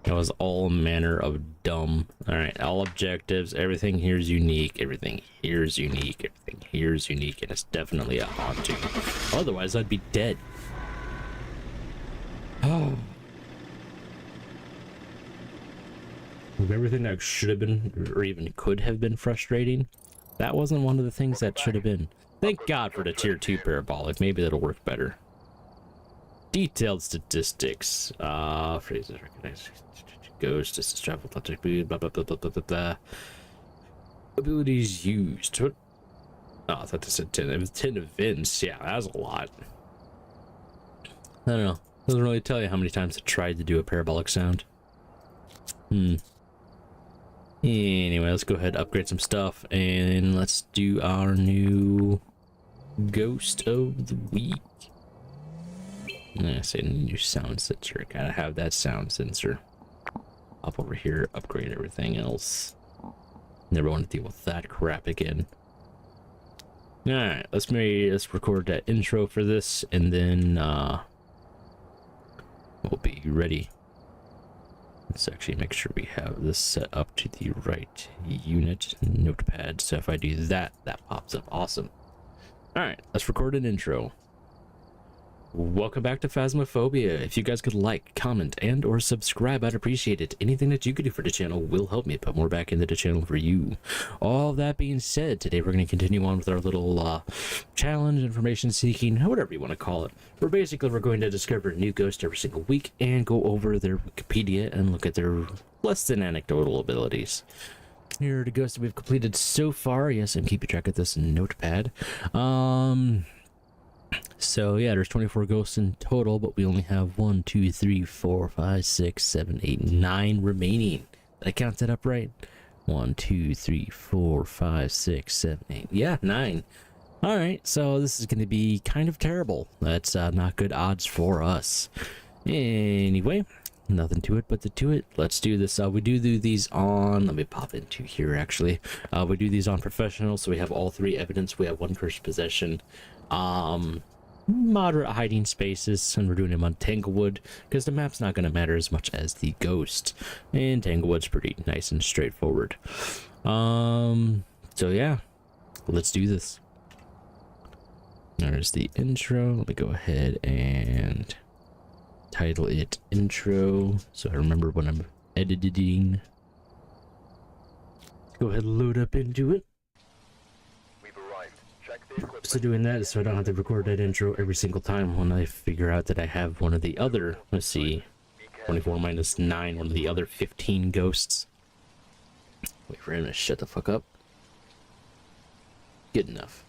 That was all manner of dumb. Alright, all objectives. Everything here is unique. Everything here is unique. Everything here is unique. And it's definitely a haunting. Otherwise, I'd be dead. Oh. Of everything that should have been, or even could have been frustrating, that wasn't one of the things that should have been. Thank God for the tier 2 parabolic. Maybe that'll work better. Detailed statistics. Phrases recognized. Ghost, distance travel, blah, blah, blah, blah, blah, blah, blah. Abilities used. Oh, I thought this said 10. It was 10 events. Yeah, that was a lot. I don't know. Doesn't really tell you how many times I tried to do a parabolic sound. Anyway, let's go ahead and upgrade some stuff, and let's do our new Ghost of the Week. I say new sound sensor. Gotta have that sound sensor. Up over here, upgrade everything else. Never want to deal with that crap again. Alright, let's record that intro for this, and then we'll be ready. Let's actually make sure we have this set up to the right unit notepad. So if I do that, that pops up. Awesome. Alright, let's record an intro. Welcome back to Phasmophobia. If you guys could like, comment, and or subscribe, I'd appreciate it. Anything that you could do for the channel will help me put more back into the channel for you. All that being said, today we're going to continue on with our little challenge, information seeking, whatever you want to call it. We're going to discover a new ghost every single week and go over their Wikipedia and look at their less than anecdotal abilities. Here are the ghosts that we've completed so far. Yes, I'm keeping track of this in notepad. So yeah, there's 24 ghosts in total, but we only have 1, 2, 3, 4, 5, 6, 7, 8, 9 remaining. Did I count that up right? 1, 2, 3, 4, 5, 6, 7, 8. Yeah, 9. Alright, so this is going to be kind of terrible. That's not good odds for us. Anyway, nothing to it but to do it. Let's do this. We do these on, let me pop into here actually. We do these on professional, so we have all 3 evidence. We have 1 cursed possession, moderate hiding spaces, and we're doing them on Tanglewood because the map's not going to matter as much as the ghost, and Tanglewood's pretty nice and straightforward. So yeah, let's do this. There's the intro. Let me go ahead and title it intro so I remember when I'm editing. Let's go ahead and load up into it. We've arrived. Check the equipment. So doing that is so I don't have to record that intro every single time when I figure out that I have one of the other, let's see, 24 minus 9, one of the other 15 ghosts. Wait for him to shut the fuck up. Good enough.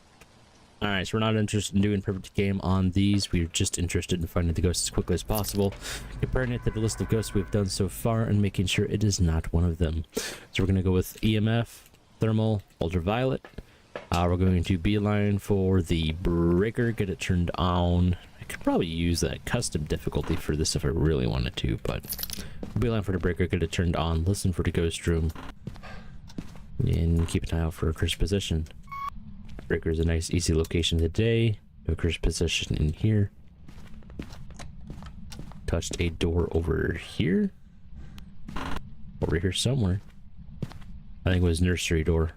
Alright, so we're not interested in doing perfect game on these. We're just interested in finding the ghost as quickly as possible, comparing it to the list of ghosts we've done so far, and making sure it is not one of them. So we're going to go with EMF, thermal, ultraviolet. We're going to beeline for the breaker, get it turned on. I could probably use that custom difficulty for this if I really wanted to, but beeline for the breaker, get it turned on, listen for the ghost room, and keep an eye out for a cursed possession. Breaker is a nice easy location today. No cursed possession in here. Touched a door over here. Over here somewhere. I think it was nursery door.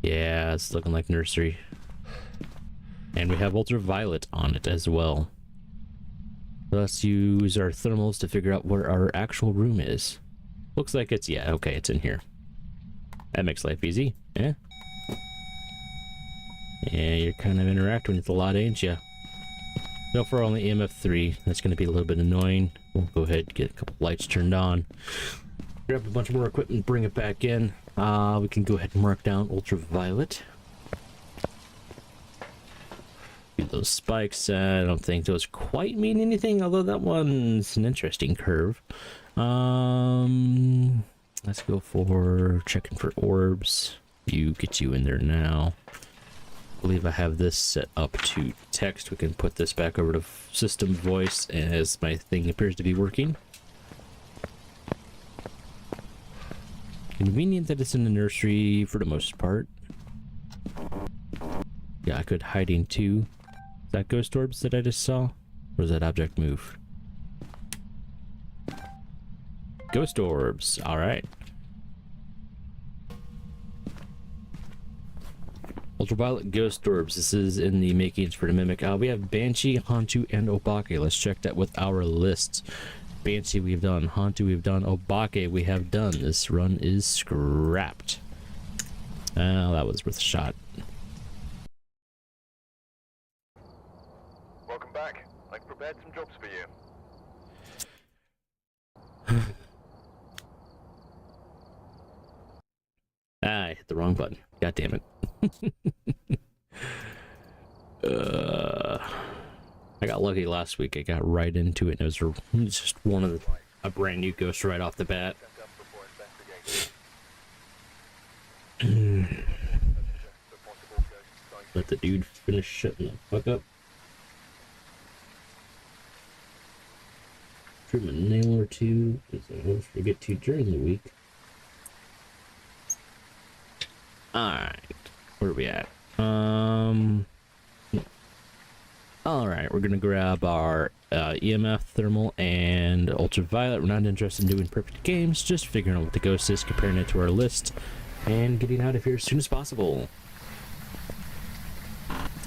Yeah, it's looking like nursery. And we have ultraviolet on it as well. Let's use our thermals to figure out where our actual room is. Looks like it's, yeah, okay, it's in here. That makes life easy, eh? Yeah, you're kind of interacting with a lot, ain't ya? So far only EMF 3. That's going to be a little bit annoying. We'll go ahead and get a couple lights turned on. Grab a bunch more equipment, bring it back in. We can go ahead and mark down ultraviolet. Do those spikes. I don't think those quite mean anything, although that one's an interesting curve. Let's go for checking for orbs. Get you in there now. I believe I have this set up to text. We can put this back over to system voice as my thing appears to be working. Convenient that it's in the nursery for the most part. Yeah, I could hiding too. Is that ghost orbs that I just saw? Or is that object move? Ghost orbs, alright. Ultraviolet ghost orbs. This is in the makings for the mimic. We have Banshee, Hantu, and Obake. Let's check that with our lists. Banshee we've done. Hantu we've done. Obake we have done. This run is scrapped. That was worth a shot. Welcome back. I've prepared some jobs for you. I hit the wrong button. God damn it. I got lucky last week. I got right into it, and it was just one of a brand new ghost right off the bat. Let the dude finish shutting the fuck up. Trim a nail or two, because I always forget to during the week. Alright, where are we at? Alright, we're gonna grab our EMF, thermal, and ultraviolet. We're not interested in doing perfect games, just figuring out what the ghost is, comparing it to our list, and getting out of here as soon as possible.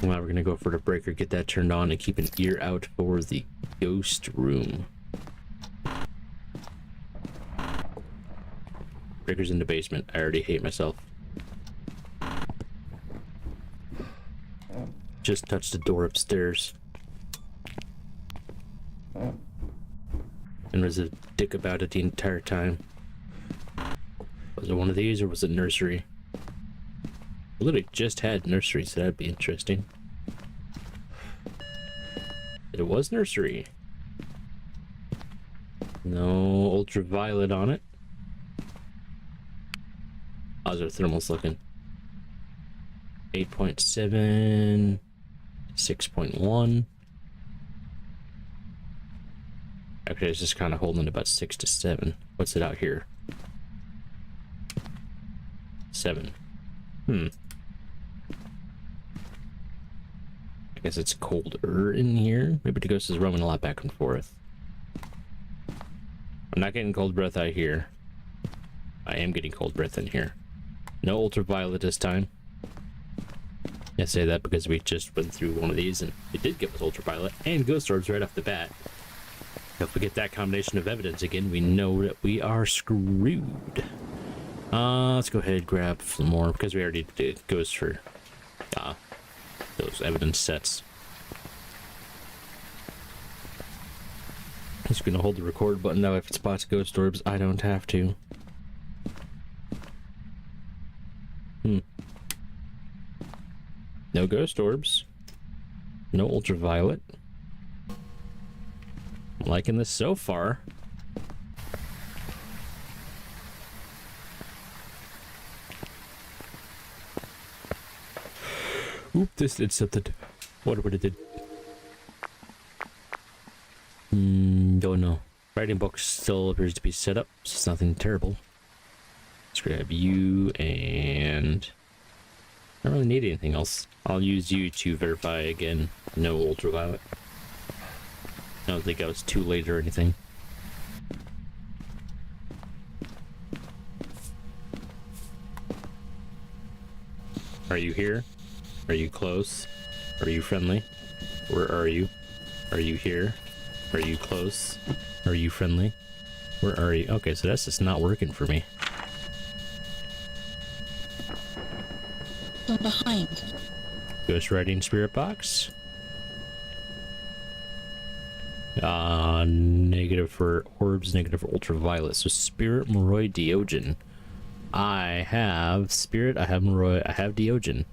Now we're gonna go for the breaker, get that turned on, and keep an ear out for the ghost room. Breaker's in the basement. I already hate myself. Just touched the door upstairs. And was a dick about it the entire time. Was it one of these or was it nursery? I literally just had nursery, so that'd be interesting. It was nursery. No ultraviolet on it. How's our thermals looking? 8.7, 6.1. Actually, it's just kind of holding about 6 to 7. What's it out here? 7. I guess it's colder in here. Maybe the ghost is roaming a lot back and forth. I'm not getting cold breath out here. I am getting cold breath in here. No ultraviolet this time. I say that because we just went through one of these and it did give us ultraviolet and ghost orbs right off the bat. If we get that combination of evidence again, we know that we are screwed. Let's go ahead and grab some more because we already did ghosts for those evidence sets. Just gonna hold the record button now. If it spots ghost orbs, I don't have to. No ghost orbs. No ultraviolet. I'm liking this so far. Oop, this did something. Wonder what it did. Don't know. Writing book still appears to be set up, so it's nothing terrible. Let's grab you, and I don't really need anything else. I'll use you to verify again. No ultraviolet. I don't think I was too late or anything. Are you here? Are you close? Are you friendly? Where are you? Are you here? Are you close? Are you friendly? Where are you? Okay, so that's just not working for me. From behind. Ghost writing spirit box. Negative for orbs, negative for ultraviolet. So spirit, Moroi, Diogen. I have spirit, I have Moroi, I have Diogen.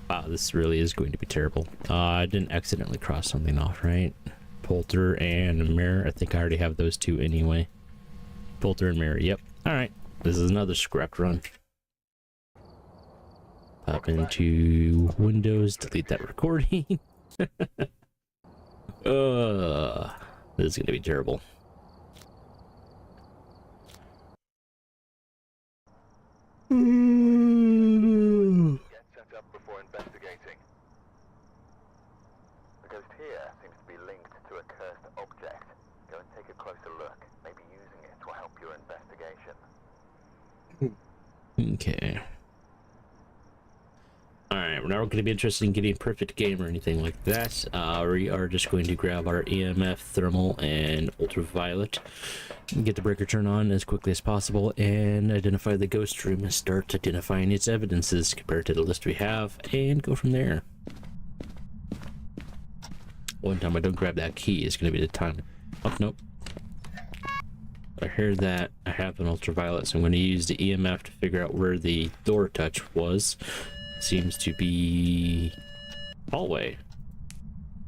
Wow, this really is going to be terrible. I didn't accidentally cross something off, right? Polter and mirror. I think I already have those two anyway. Polter and mirror, yep. Alright, this is another scrapped run. Pop into Windows, delete that recording. This is gonna be terrible. Get set up before investigating. The ghost here seems to be linked to a cursed object. Go and take a closer look. Maybe using it will help your investigation. Okay. Alright, we're not going to be interested in getting a perfect game or anything like that. We are just going to grab our EMF, thermal, and ultraviolet, and get the breaker turned on as quickly as possible, and identify the ghost room and start identifying its evidences compared to the list we have, and go from there. One time I don't grab that key is going to be the time. Oh, nope. I heard that I have an ultraviolet, so I'm going to use the EMF to figure out where the door touch was. Seems to be hallway.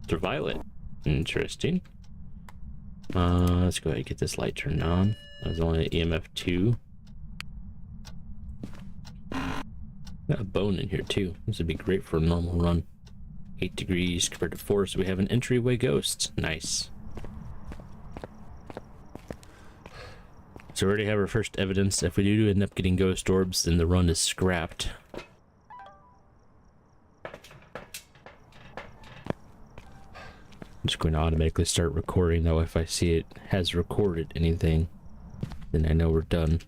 Ultraviolet. Interesting. Let's go ahead and get this light turned on. That was only EMF 2. Got a bone in here too. This would be great for a normal run. 8 degrees compared to 4, so we have an entryway ghost. Nice. So we already have our first evidence. If we do end up getting ghost orbs, then the run is scrapped. I'm just going to automatically start recording, though. If I see it has recorded anything, then I know we're done.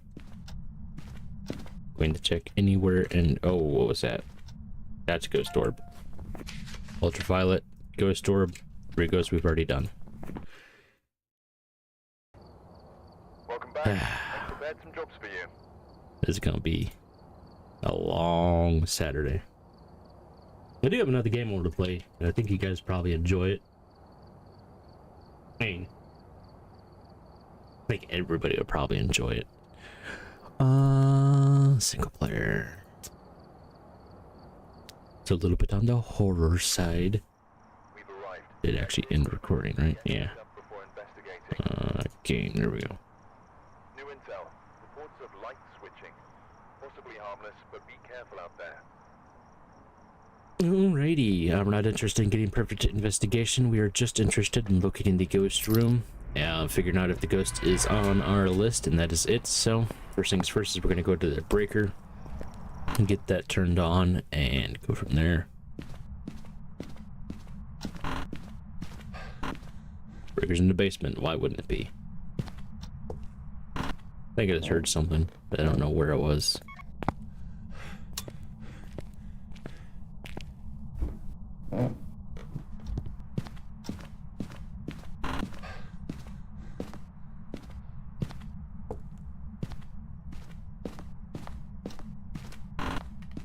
Going to check anywhere, and oh, what was that? That's ghost orb. Ultraviolet, ghost orb, 3 ghosts we've already done. Welcome back. I've prepared some jobs for you. This is gonna be a long Saturday. I do have another game I want to play, and I think you guys probably enjoy it. I mean, I think everybody would probably enjoy it. Single player. It's a little bit on the horror side. We've arrived. Did actually end recording, right? Yeah. Set up before investigating. Game, there we go. New intel. Reports of light switching. Possibly harmless, but be careful out there. Alrighty, we're not interested in getting perfect investigation. We are just interested in locating the ghost room Yeah, figuring out if the ghost is on our list, and that is it. So first things first is we're gonna go to the breaker and get that turned on and go from there. Breaker's in the basement. Why wouldn't it be? I think I just heard something, but I don't know where it was.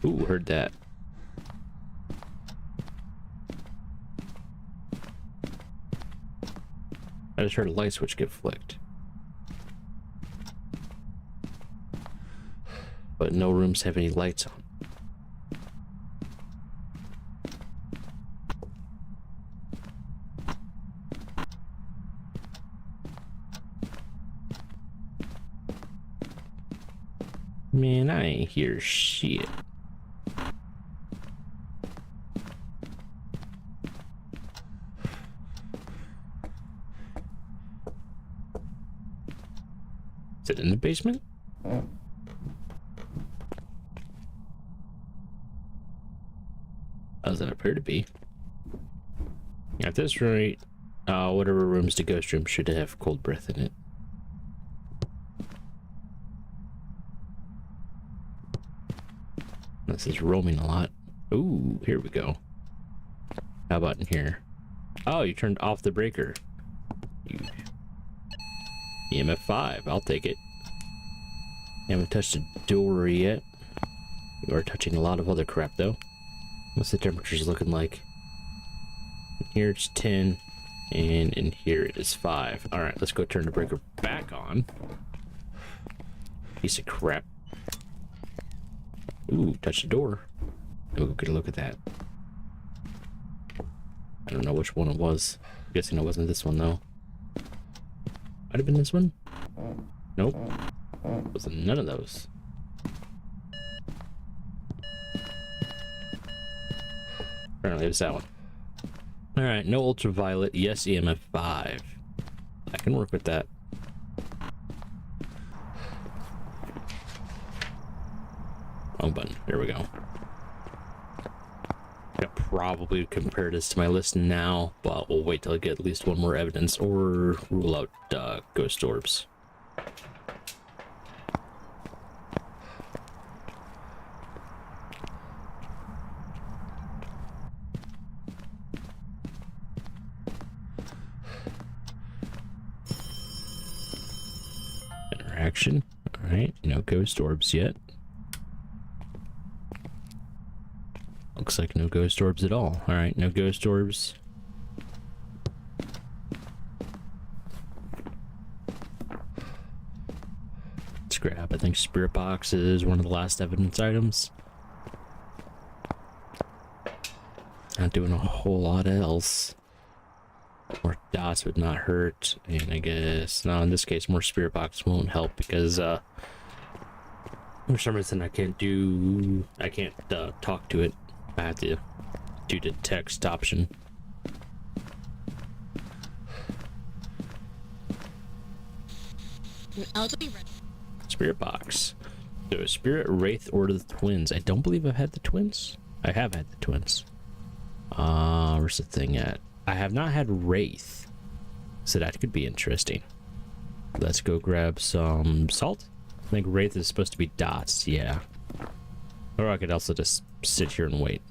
Ooh, heard that. I just heard a light switch get flicked. But no rooms have any lights on. Man, I ain't hear shit. Is it in the basement? How does that appear to be? At this rate, whatever room's the ghost room should have cold breath in it. This is roaming a lot. Ooh, here we go. How about in here? Oh, you turned off the breaker. EMF 5, I'll take it. Haven't touched the door yet. You are touching a lot of other crap though. What's the temperature's looking like? Here it's 10, and in here it is 5. Alright, let's go turn the breaker back on. Piece of crap. Ooh, touch the door. We'll go get a look at that. I don't know which one it was. I'm guessing it wasn't this one though. Might have been this one? Nope. It wasn't none of those. Apparently it was that one. Alright, no ultraviolet. Yes, EMF 5. I can work with that. Wrong button. There we go. I could probably compare this to my list now, but we'll wait till I get at least one more evidence or rule out ghost orbs. Interaction. Alright, no ghost orbs yet. Looks like no ghost orbs at all. Alright, no ghost orbs. Let's grab, I think, spirit box is one of the last evidence items. Not doing a whole lot else. More dots would not hurt, and I guess, no, in this case, more spirit box won't help because, for some reason I can't talk to it. I have to do the text option. I'll be ready. Spirit box. So spirit, wraith, or the twins. I don't believe I've had the twins. I have had the twins. Where's the thing at? I have not had wraith, so that could be interesting. Let's go grab some salt. I think wraith is supposed to be dots. Yeah. Or I could also just sit here and wait.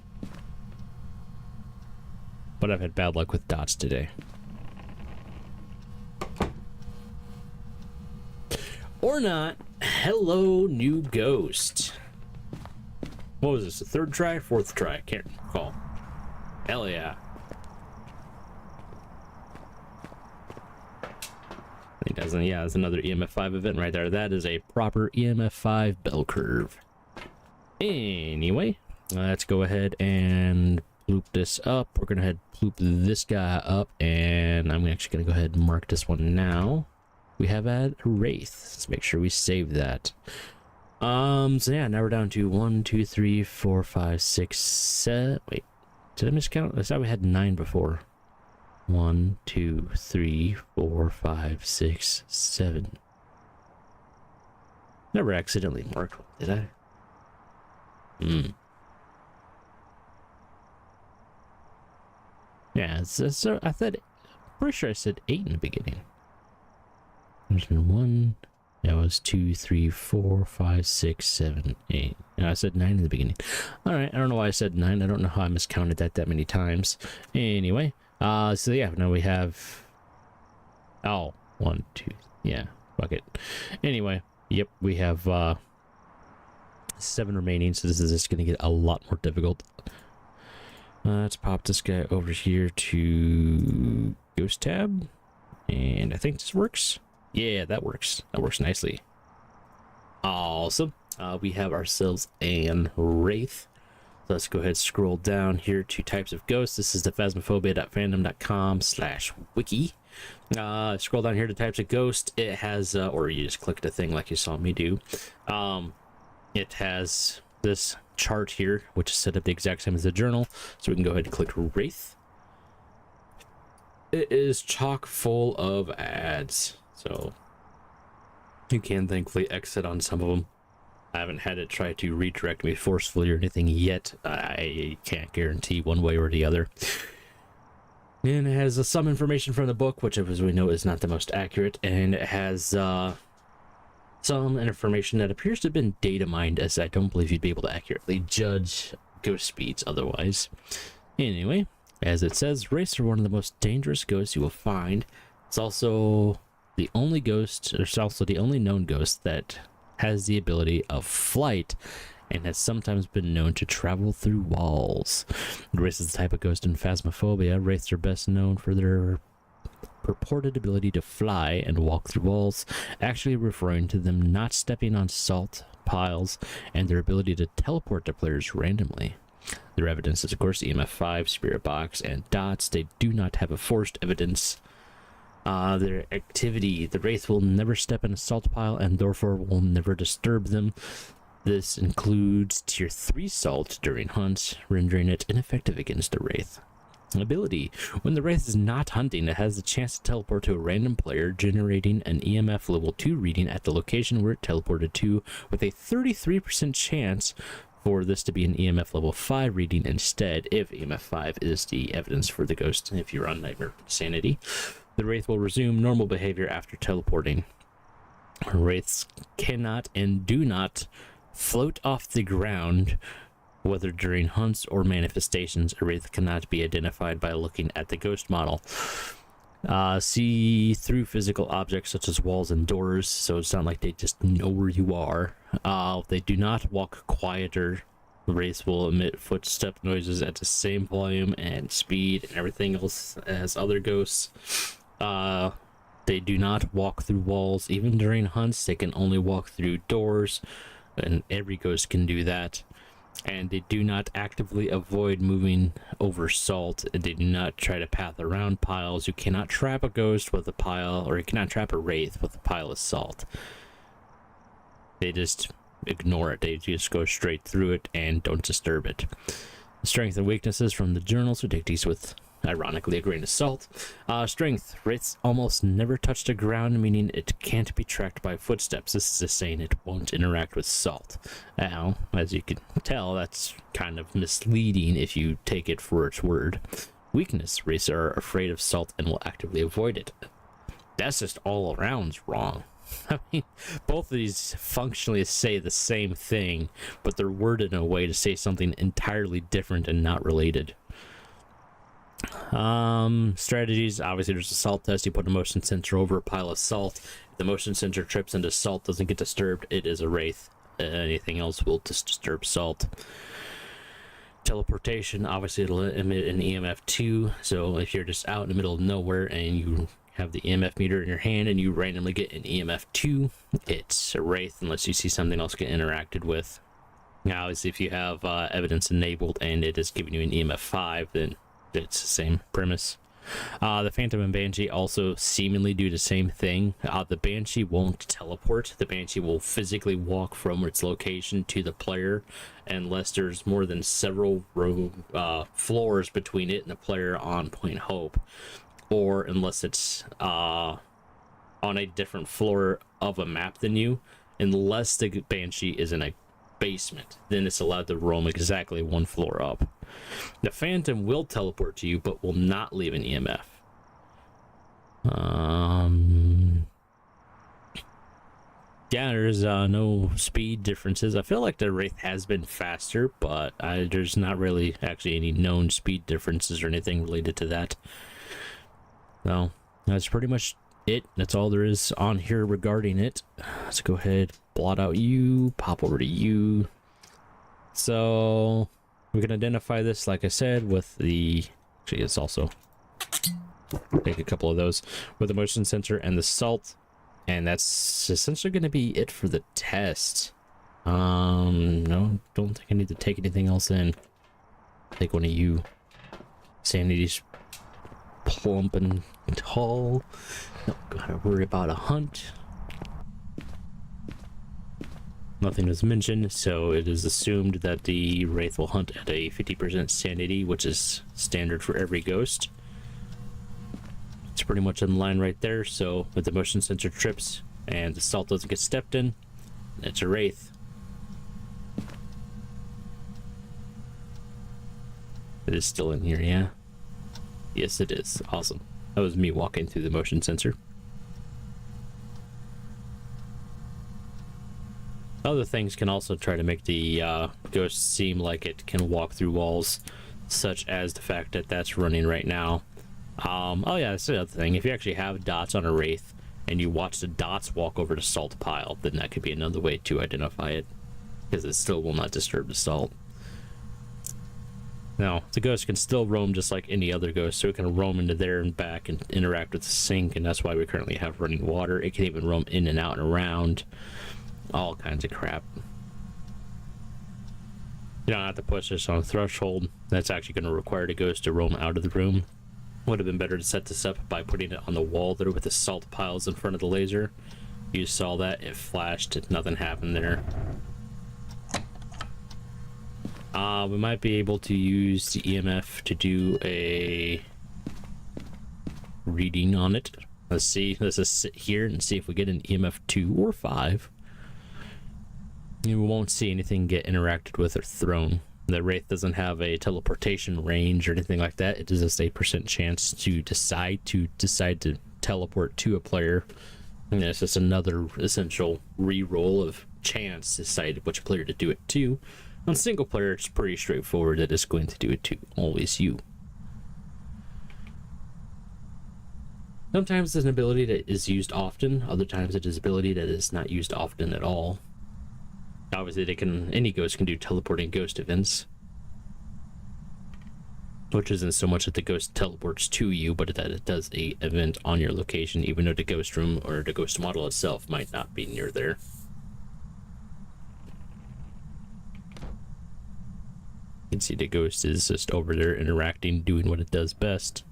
But I've had bad luck with dots today. Or not. Hello, new ghost. What was this? The third try? Fourth try? I can't recall. Hell yeah. He doesn't. Yeah, it's another EMF 5 event right there. That is a proper EMF 5 bell curve. Anyway, let's go ahead and loop this up. We're gonna head loop this guy up, and I'm actually gonna go ahead and mark this one now. We have had a wraith. Let's make sure we save that. So yeah, now we're down to 1, 2, 3, 4, 5, 6, 7. Wait, did I miscount? I thought we had 9 before. 1, 2, 3, 4, 5, 6, 7. Never accidentally marked one, did I? Yeah, so I thought, pretty sure I said 8 in the beginning. There's been 1, that was 2, 3, 4, 5, 6, 7, 8. No, I said 9 in the beginning. Alright, I don't know why I said 9. I don't know how I miscounted that many times. Anyway, so yeah, now we have... Oh, 1, 2, yeah, fuck it. Anyway, yep, we have 7 remaining, so this is just going to get a lot more difficult. Let's pop this guy over here to Ghost tab, and I think this works. Yeah, that works. That works nicely. Awesome. We have ourselves an Wraith. So let's go ahead and scroll down here to types of ghosts. This is the phasmophobia.fandom.com/wiki. Scroll down here to types of ghost. It has, or you just click the thing like you saw me do. It has this chart here, which is set up the exact same as the journal. So we can go ahead and click Wraith. It is chock full of ads. So you can thankfully exit on some of them. I haven't had it try to redirect me forcefully or anything yet. I can't guarantee one way or the other. And it has some information from the book, which as we know is not the most accurate, and it has some information that appears to have been data mined, as I don't believe you'd be able to accurately judge ghost speeds otherwise. Anyway, as it says, wraiths are one of the most dangerous ghosts you will find. It's also the only ghost, or it's also the only known ghost that has the ability of flight and has sometimes been known to travel through walls. Wraith is the type of ghost in Phasmophobia. Wraiths are best known for their purported ability to fly and walk through walls, actually referring to them not stepping on salt piles, and their ability to teleport to players randomly. Their evidence is, of course, EMF 5, Spirit Box, and Dots. They do not have a forced evidence. Their activity: the Wraith will never step in a salt pile and therefore will never disturb them. This includes tier 3 salt during hunts, rendering it ineffective against the Wraith. Ability: when the Wraith is not hunting, it has the chance to teleport to a random player, generating an EMF level 2 reading at the location where it teleported to, with a 33% chance for this to be an EMF level 5 reading instead, if EMF 5 is the evidence for the ghost. If you're on Nightmare Sanity, the Wraith will resume normal behavior after teleporting. Wraiths cannot and do not float off the ground, whether during hunts or manifestations. A Wraith cannot be identified by looking at the ghost model. See through physical objects such as walls and doors, so it's not like they just know where you are. They do not walk quieter. Wraiths will emit footstep noises at the same volume and speed and everything else as other ghosts. They do not walk through walls. Even during hunts, they can only walk through doors, and every ghost can do that. And they do not actively avoid moving over salt. They do not try to path around piles. You cannot trap a ghost with a pile, or you cannot trap a Wraith with a pile of salt. They just ignore it. They just go straight through it and don't disturb it. Strength and weaknesses from the journals. We take these with, ironically, a grain of salt. Strength: wraiths almost never touch the ground, meaning it can't be tracked by footsteps. This is just saying it won't interact with salt. Now, as you can tell, that's kind of misleading if you take it for its word. Weakness: wraiths are afraid of salt and will actively avoid it. That's just all around wrong. I mean, both of these functionally say the same thing, but they're worded in a way to say something entirely different and not related. Strategies: obviously there's a salt test. You put a motion sensor over a pile of salt. If the motion sensor trips into salt, doesn't get disturbed, it is a Wraith. Anything else will just disturb salt. Teleportation: obviously it'll emit an EMF 2, so if you're just out in the middle of nowhere and you have the EMF meter in your hand and you randomly get an EMF 2, it's a Wraith unless you see something else get interacted with. Now, obviously if you have evidence enabled and it is giving you an EMF 5, then it's the same premise. The Phantom and Banshee also seemingly do the same thing. The Banshee won't teleport. The Banshee will physically walk from its location to the player unless there's more than several floors between it and the player on Point Hope. or unless it's on a different floor of a map than you, unless the Banshee is in a basement, then it's allowed to roam exactly one floor up. The Phantom will teleport to you, but will not leave an EMF. Yeah, there's no speed differences. I feel like the Wraith has been faster, but there's not really actually any known speed differences or anything related to that. No, that's pretty much it. That's all there is on here regarding it. Let's go ahead, blot out you, pop over to you. So we can identify this, like I said, with the... Actually, it's also... Take a couple of those with the motion sensor and the salt. And that's essentially going to be it for the test. No, don't think I need to take anything else in. Take one of you. Sanity's plump and tall. Don't gotta worry about a hunt. Nothing is mentioned, so it is assumed that the Wraith will hunt at a 50% sanity, which is standard for every ghost. It's pretty much in line right there, so if the motion sensor trips and the salt doesn't get stepped in, it's a Wraith. It is still in here, yeah? Yes, it is. Awesome. That was me walking through the motion sensor. Other things can also try to make the ghost seem like it can walk through walls, such as the fact that that's running right now. Oh yeah, that's the other thing. If you actually have dots on a Wraith and you watch the dots walk over the salt pile, then that could be another way to identify it, because it still will not disturb the salt. Now, the ghost can still roam just like any other ghost, so it can roam into there and back and interact with the sink, and that's why we currently have running water. It can even roam in and out and around, all kinds of crap. You don't have to push this on a threshold. That's actually going to require the ghost to roam out of the room. Would have been better to set this up by putting it on the wall there with the salt piles in front of the laser. You saw that, it flashed, nothing happened there. We might be able to use the EMF to do a reading on it. Let's see, let's just sit here and see if we get an EMF 2 or 5. We won't see anything get interacted with or thrown. The Wraith doesn't have a teleportation range or anything like that. It is just a % chance to decide to teleport to a player. And it's just another essential re-roll of chance to decide which player to do it to. On single player, it's pretty straightforward that it's going to do it to always you. Sometimes it's an ability that is used often. Other times it is an ability that is not used often at all. Obviously, any ghost can do teleporting ghost events, which isn't so much that the ghost teleports to you, but that it does a event on your location, even though the ghost room or the ghost model itself might not be near there. You can see the ghost is just over there interacting, doing what it does best.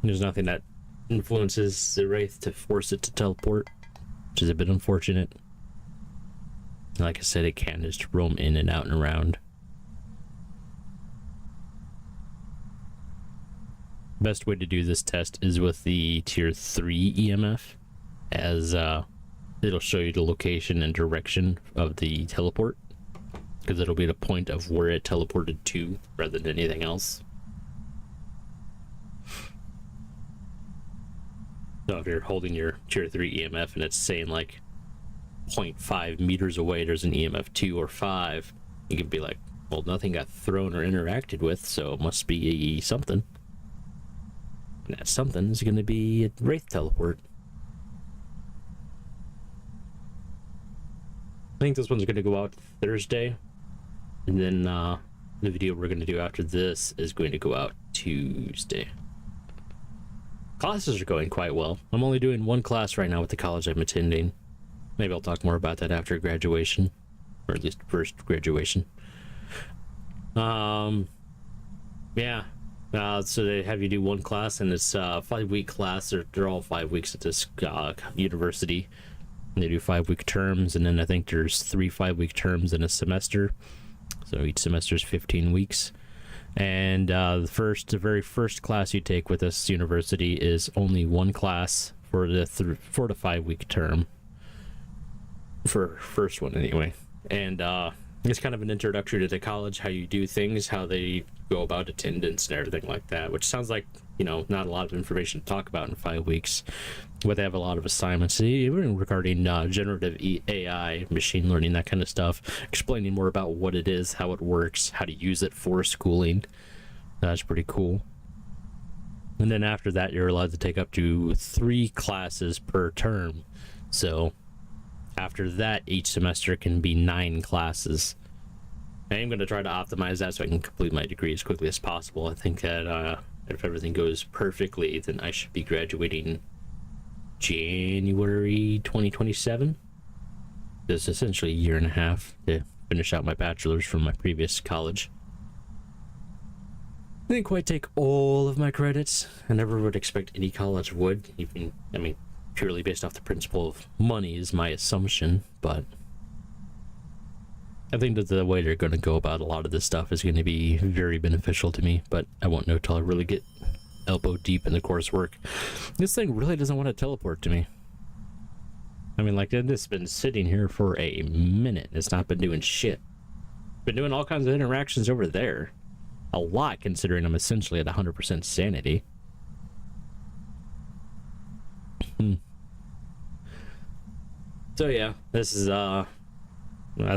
There's nothing that influences the Wraith to force it to teleport, which is a bit unfortunate. Like I said, it can just roam in and out and around. Best way to do this test is with the tier 3 EMF, as it'll show you the location and direction of the teleport, because it'll be the point of where it teleported to rather than anything else. So if you're holding your tier 3 EMF and it's saying like 0.5 meters away there's an EMF 2 or 5, you can be like, well, nothing got thrown or interacted with, so it must be something. And that something is going to be a Wraith teleport. I think this one's going to go out Thursday, and then the video we're going to do after this is going to go out Tuesday. Classes are going quite well. I'm only doing one class right now with the college I'm attending. Maybe I'll talk more about that after graduation, or at least first graduation. Yeah. So they have you do one class, and it's a 5-week class. They're all 5 weeks at this university. They do 5-week terms, and then I think there's 3 5-week terms in a semester. So each semester is 15 weeks. And the very first class you take with this university is only one class for the 4 to 5 week term. For first one, anyway. And it's kind of an introductory to college, how you do things, how they go about attendance and everything like that, which sounds like, you know, not a lot of information to talk about in 5 weeks. But they have a lot of assignments, even regarding generative AI, machine learning, that kind of stuff, explaining more about what it is, how it works, how to use it for schooling. That's pretty cool. And then after that, you're allowed to take up to 3 classes per term. So after that, each semester can be 9 classes. I am going to try to optimize that so I can complete my degree as quickly as possible. I think that if everything goes perfectly, then I should be graduating January 2027. It's essentially a year and a half to finish out my bachelor's from my previous college. I didn't quite take all of my credits. I never would expect any college would. Even, I mean, purely based off the principle of money is my assumption, but I think that the way they're going to go about a lot of this stuff is going to be very beneficial to me, but I won't know till I really get elbow deep in the coursework. This thing really doesn't want to teleport to me. I mean, like, this has been sitting here for a minute. It's not been doing shit. Been doing all kinds of interactions over there. A lot, considering I'm essentially at 100% sanity. So yeah, this is I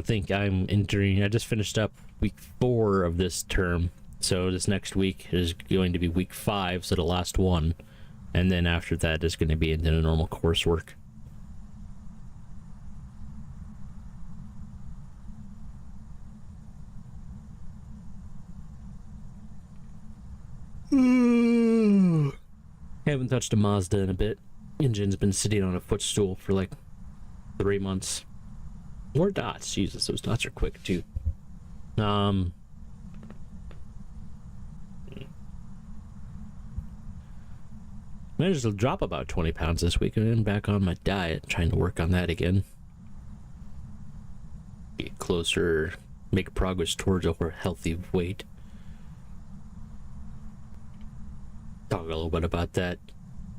think I'm entering, I just finished up week 4 of this term, so this next week is going to be week 5, so the last one, and then after that is going to be into the normal coursework. Haven't touched a Mazda in a bit. Engine's been sitting on a footstool for like 3 months. More dots. Jesus, those dots are quick too. Managed to drop about 20 pounds this week, and I'm back on my diet, trying to work on that again. Get closer, make progress towards a healthy weight. Talk a little bit about that.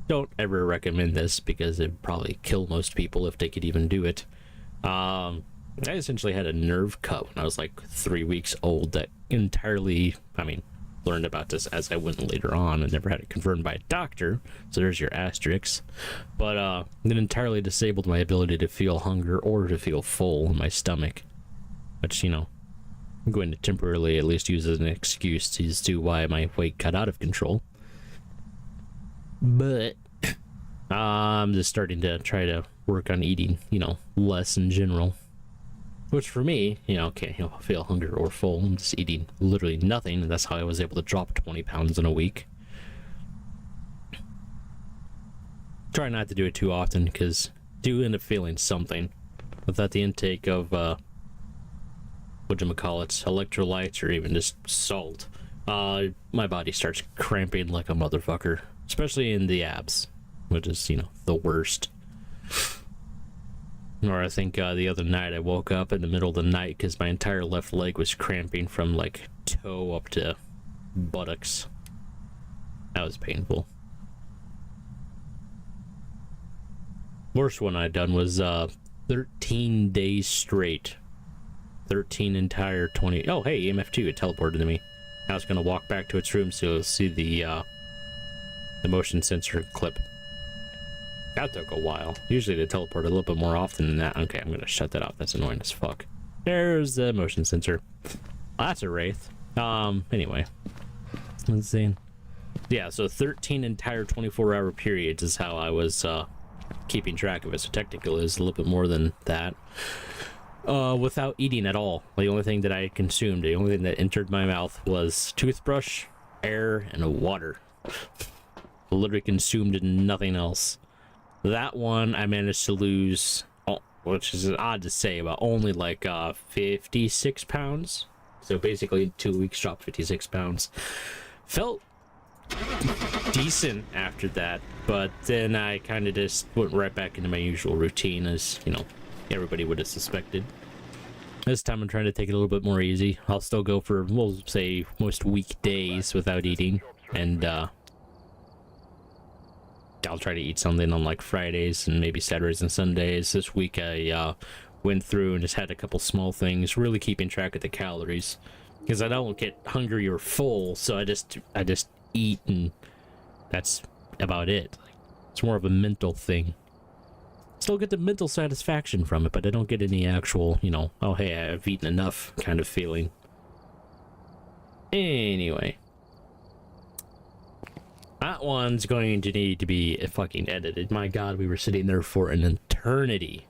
Don't ever recommend this because it'd probably kill most people if they could even do it. I essentially had a nerve cut when I was like 3 weeks old that entirely, I mean, learned about this as I went later on and never had it confirmed by a doctor, so there's your asterisks. But it entirely disabled my ability to feel hunger or to feel full in my stomach, which, you know, I'm going to temporarily at least use as an excuse as to why my weight got out of control. But I'm just starting to try to work on eating, you know, less in general. Which for me, you know, can't feel hunger or full. I'm just eating literally nothing, and that's how I was able to drop 20 pounds in a week. Try not to do it too often, because I do end up feeling something. Without the intake of, whatchamacallits, electrolytes, or even just salt, my body starts cramping like a motherfucker. Especially in the abs, which is, you know, the worst. Or I think the other night I woke up in the middle of the night because my entire left leg was cramping from like toe up to buttocks. That was painful. Worst one I'd done was 13 days straight. 13 entire 20. Oh, hey, EMF2, it teleported to me. I was going to walk back to its room so you'll see the motion sensor clip. That took a while. Usually they teleport a little bit more often than that. Okay, I'm gonna shut that off. That's annoying as fuck. There's the motion sensor. Well, that's a wraith. Anyway. Let's see. Yeah, so 13 entire 24-hour periods is how I was keeping track of it. So technically it's a little bit more than that. Without eating at all. The only thing that I consumed, the only thing that entered my mouth was toothbrush, air, and water. Literally consumed nothing else. That one I managed to lose, which is odd to say, but only like 56 pounds. So basically 2 weeks dropped 56 pounds. Felt decent after that, but then I kind of just went right back into my usual routine, as you know, everybody would have suspected. This time I'm trying to take it a little bit more easy. I'll still go for, we'll say, most weekdays without eating, and I'll try to eat something on like Fridays and maybe Saturdays and Sundays. This week I went through and just had a couple small things, really keeping track of the calories, because I don't get hungry or full, so I just eat, and that's about it. It's more of a mental thing. Still get the mental satisfaction from it, but I don't get any actual, you know, oh hey, I've eaten enough kind of feeling. Anyway, that one's going to need to be fucking edited. My god, we were sitting there for an eternity.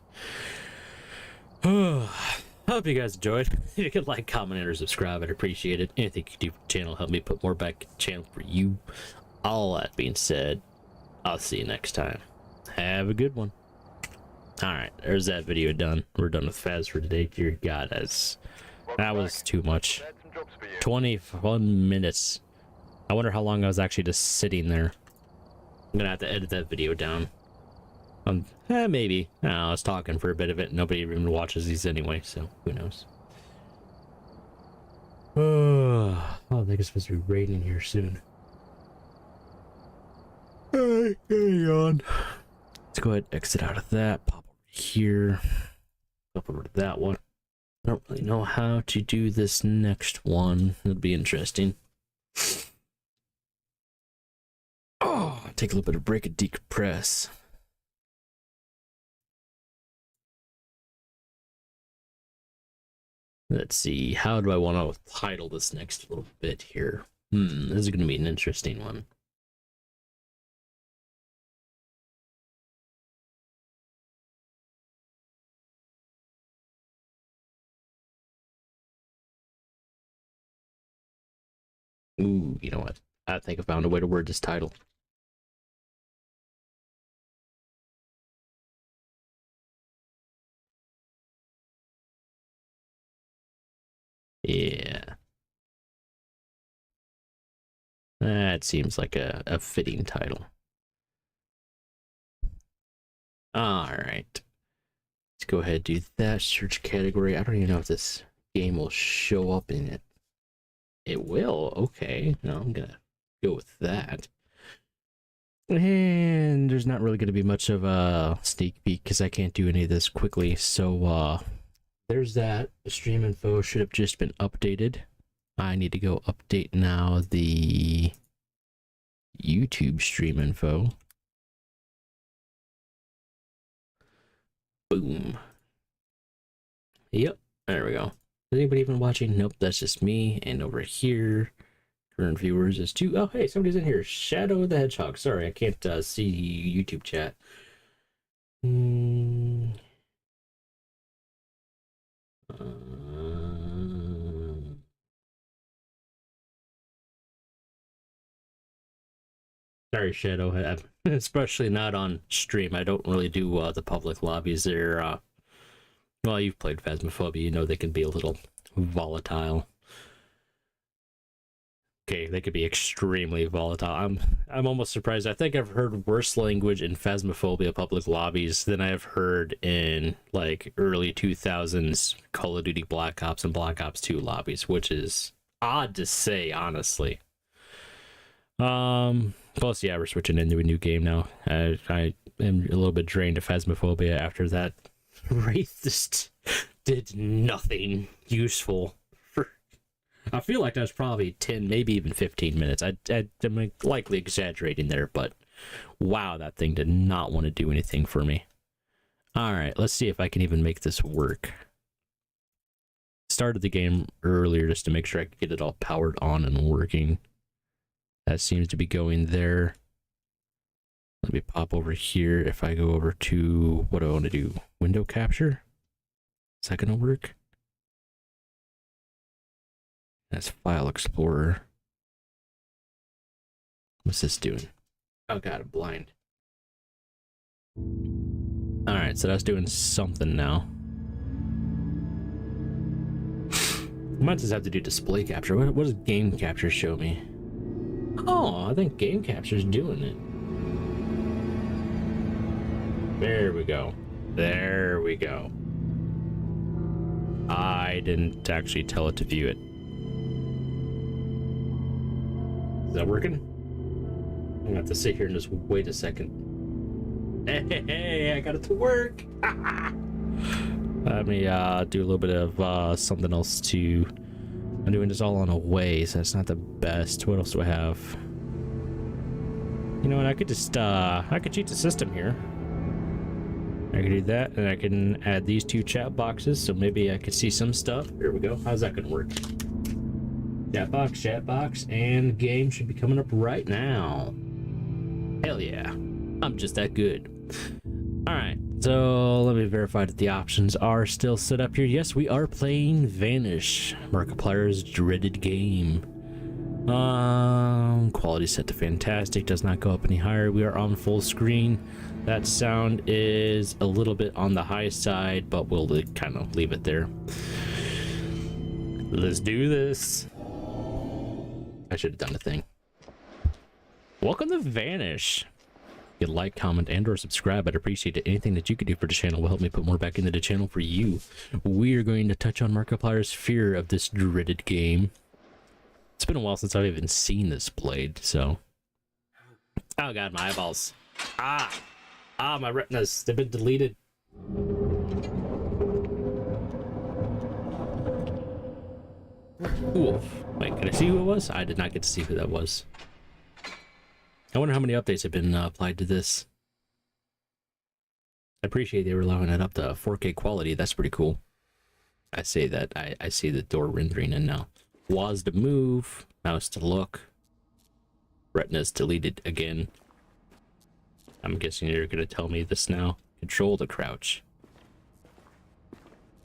Hope you guys enjoyed. If you could like, comment, or subscribe, I'd appreciate it. Anything you do for the channel, help me put more back in the channel for you. All that being said, I'll see you next time. Have a good one. Alright, there's that video done. We're done with Phas for today. Dear God, that was too much. 21 minutes. I wonder how long I was actually just sitting there. I'm gonna have to edit that video down. Maybe. I don't know, I was talking for a bit of it. Nobody even watches these anyway, so who knows. Oh, I think it's supposed to be raining here soon. Alright, hang on. Let's go ahead and exit out of that. Pop over here. Pop over to that one. I don't really know how to do this next one. It'll be interesting. Oh, take a little bit of break and decompress. Let's see, how do I want to title this next little bit here? This is going to be an interesting one. Ooh, you know what? I think I found a way to word this title. Yeah. That seems like a fitting title. Alright. Let's go ahead and do that. Search category. I don't even know if this game will show up in it. It will? Okay. No, I'm gonna go with that. And there's not really gonna be much of a sneak peek because I can't do any of this quickly. So, there's that. The stream info should have just been updated. I need to go update now the YouTube stream info. Boom. Yep, there we go. Is anybody even watching? Nope, that's just me. And over here, current viewers is 2. Oh, hey, somebody's in here. Shadow the Hedgehog. Sorry, I can't see YouTube chat. Sorry, Shadow. Especially not on stream. I don't really do the public lobbies. They're well, you've played Phasmophobia, you know they can be a little volatile. Okay, they could be extremely volatile. I'm almost surprised. I think I've heard worse language in Phasmophobia public lobbies than I've heard in like early 2000s Call of Duty Black Ops and Black Ops 2 lobbies, which is odd to say, honestly. Plus, yeah, we're switching into a new game now. I am a little bit drained of Phasmophobia after that. Wraith just did nothing useful. I feel like that was probably 10, maybe even 15 minutes. I'm likely exaggerating there, but wow, that thing did not want to do anything for me. Alright, let's see if I can even make this work. Started the game earlier just to make sure I could get it all powered on and working. That seems to be going there. Let me pop over here. If I go over to, what do I want to do? Window capture? Is that going to work? That's File Explorer. What's this doing? Oh god, I'm blind. Alright, so that's doing something now. Might just have to do display capture. What does game capture show me? Oh, I think game capture's doing it. There we go. There we go. I didn't actually tell it to view it. Is that working? I'm gonna have to sit here and just wait a second. Hey, I got it to work. Let me do a little bit of something else too. I'm doing this all on a way, so that's not the best. What else do I have? You know what? I could just I could cheat the system here. I can do that, and I can add these two chat boxes, so maybe I could see some stuff. Here we go. How's that gonna work? Chat box, and game should be coming up right now. Hell yeah. I'm just that good. Alright, so let me verify that the options are still set up here. Yes, we are playing Vanish, Markiplier's dreaded game. Quality set to fantastic, does not go up any higher. We are on full screen. That sound is a little bit on the high side, but we'll kind of leave it there. Let's do this. I should have done a thing. Welcome to Vanish. You can like, comment, and or subscribe. I'd appreciate it. Anything that you could do for the channel will help me put more back into the channel for you. We are going to touch on Markiplier's fear of this dreaded game. It's been a while since I've even seen this played, so... Oh god, my eyeballs. My retinas. They've been deleted. Oof. Wait, can I see who it was? I did not get to see who that was. I wonder how many updates have been applied to this. I appreciate they were allowing it up to 4K quality. That's pretty cool. I say that. I see the door rendering in now. WAS to move. Mouse to look. Retina's deleted again. I'm guessing you're going to tell me this now. Control to crouch.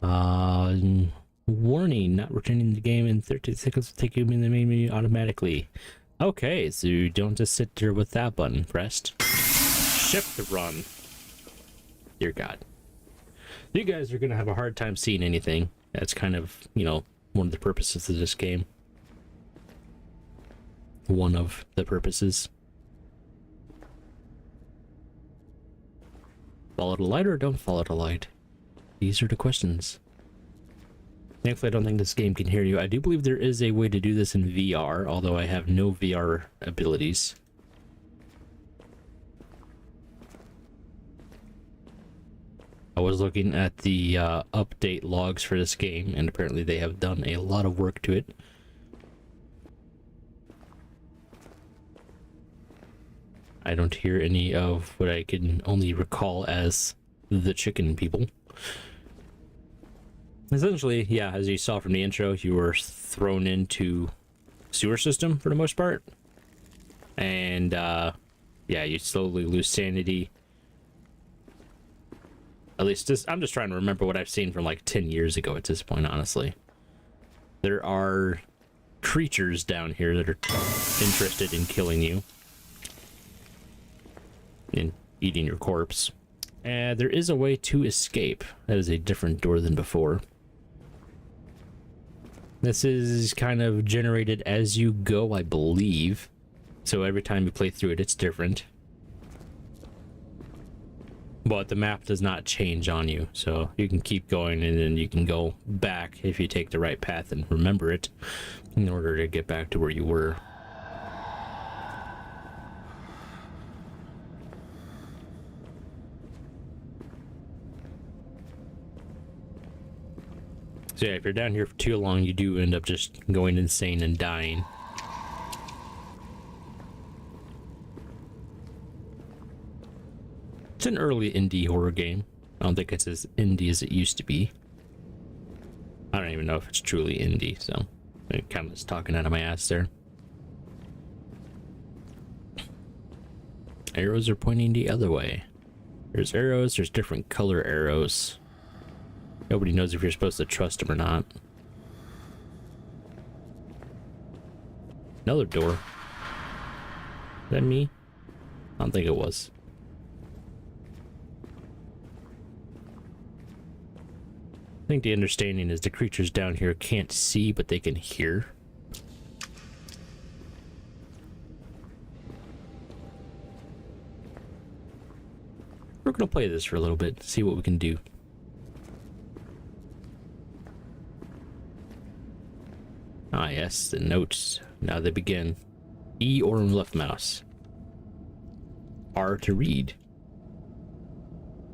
Warning, not returning the game in 30 seconds will take you in the main menu automatically. Okay, so you don't just sit there with that button pressed. Shift to run. Dear God. You guys are going to have a hard time seeing anything. That's kind of, you know, one of the purposes of this game. One of the purposes. Follow the light or don't follow the light? These are the questions. Thankfully, I don't think this game can hear you. I do believe there is a way to do this in VR, although I have no VR abilities. I was looking at the update logs for this game, and apparently they have done a lot of work to it. I don't hear any of what I can only recall as the chicken people. Essentially, yeah, as you saw from the intro, you were thrown into sewer system for the most part. And, yeah, you slowly lose sanity. At least, I'm just trying to remember what I've seen from like 10 years ago at this point, honestly. There are creatures down here that are interested in killing you. And eating your corpse. And there is a way to escape. That is a different door than before. This is kind of generated as you go, I believe. So every time you play through it, it's different. But the map does not change on you. So you can keep going and then you can go back if you take the right path and remember it in order to get back to where you were. So yeah, if you're down here for too long, you do end up just going insane and dying. It's an early indie horror game. I don't think it's as indie as it used to be. I don't even know if it's truly indie, so I'm kind of just talking out of my ass there. Arrows are pointing the other way. There's arrows, there's different color arrows. Nobody knows if you're supposed to trust them or not. Another door. Is that me? I don't think it was. I think the understanding is the creatures down here can't see, but they can hear. we're gonna play this for a little bit, see what we can do. Ah yes, the notes. Now they begin. E or left mouse. R to read.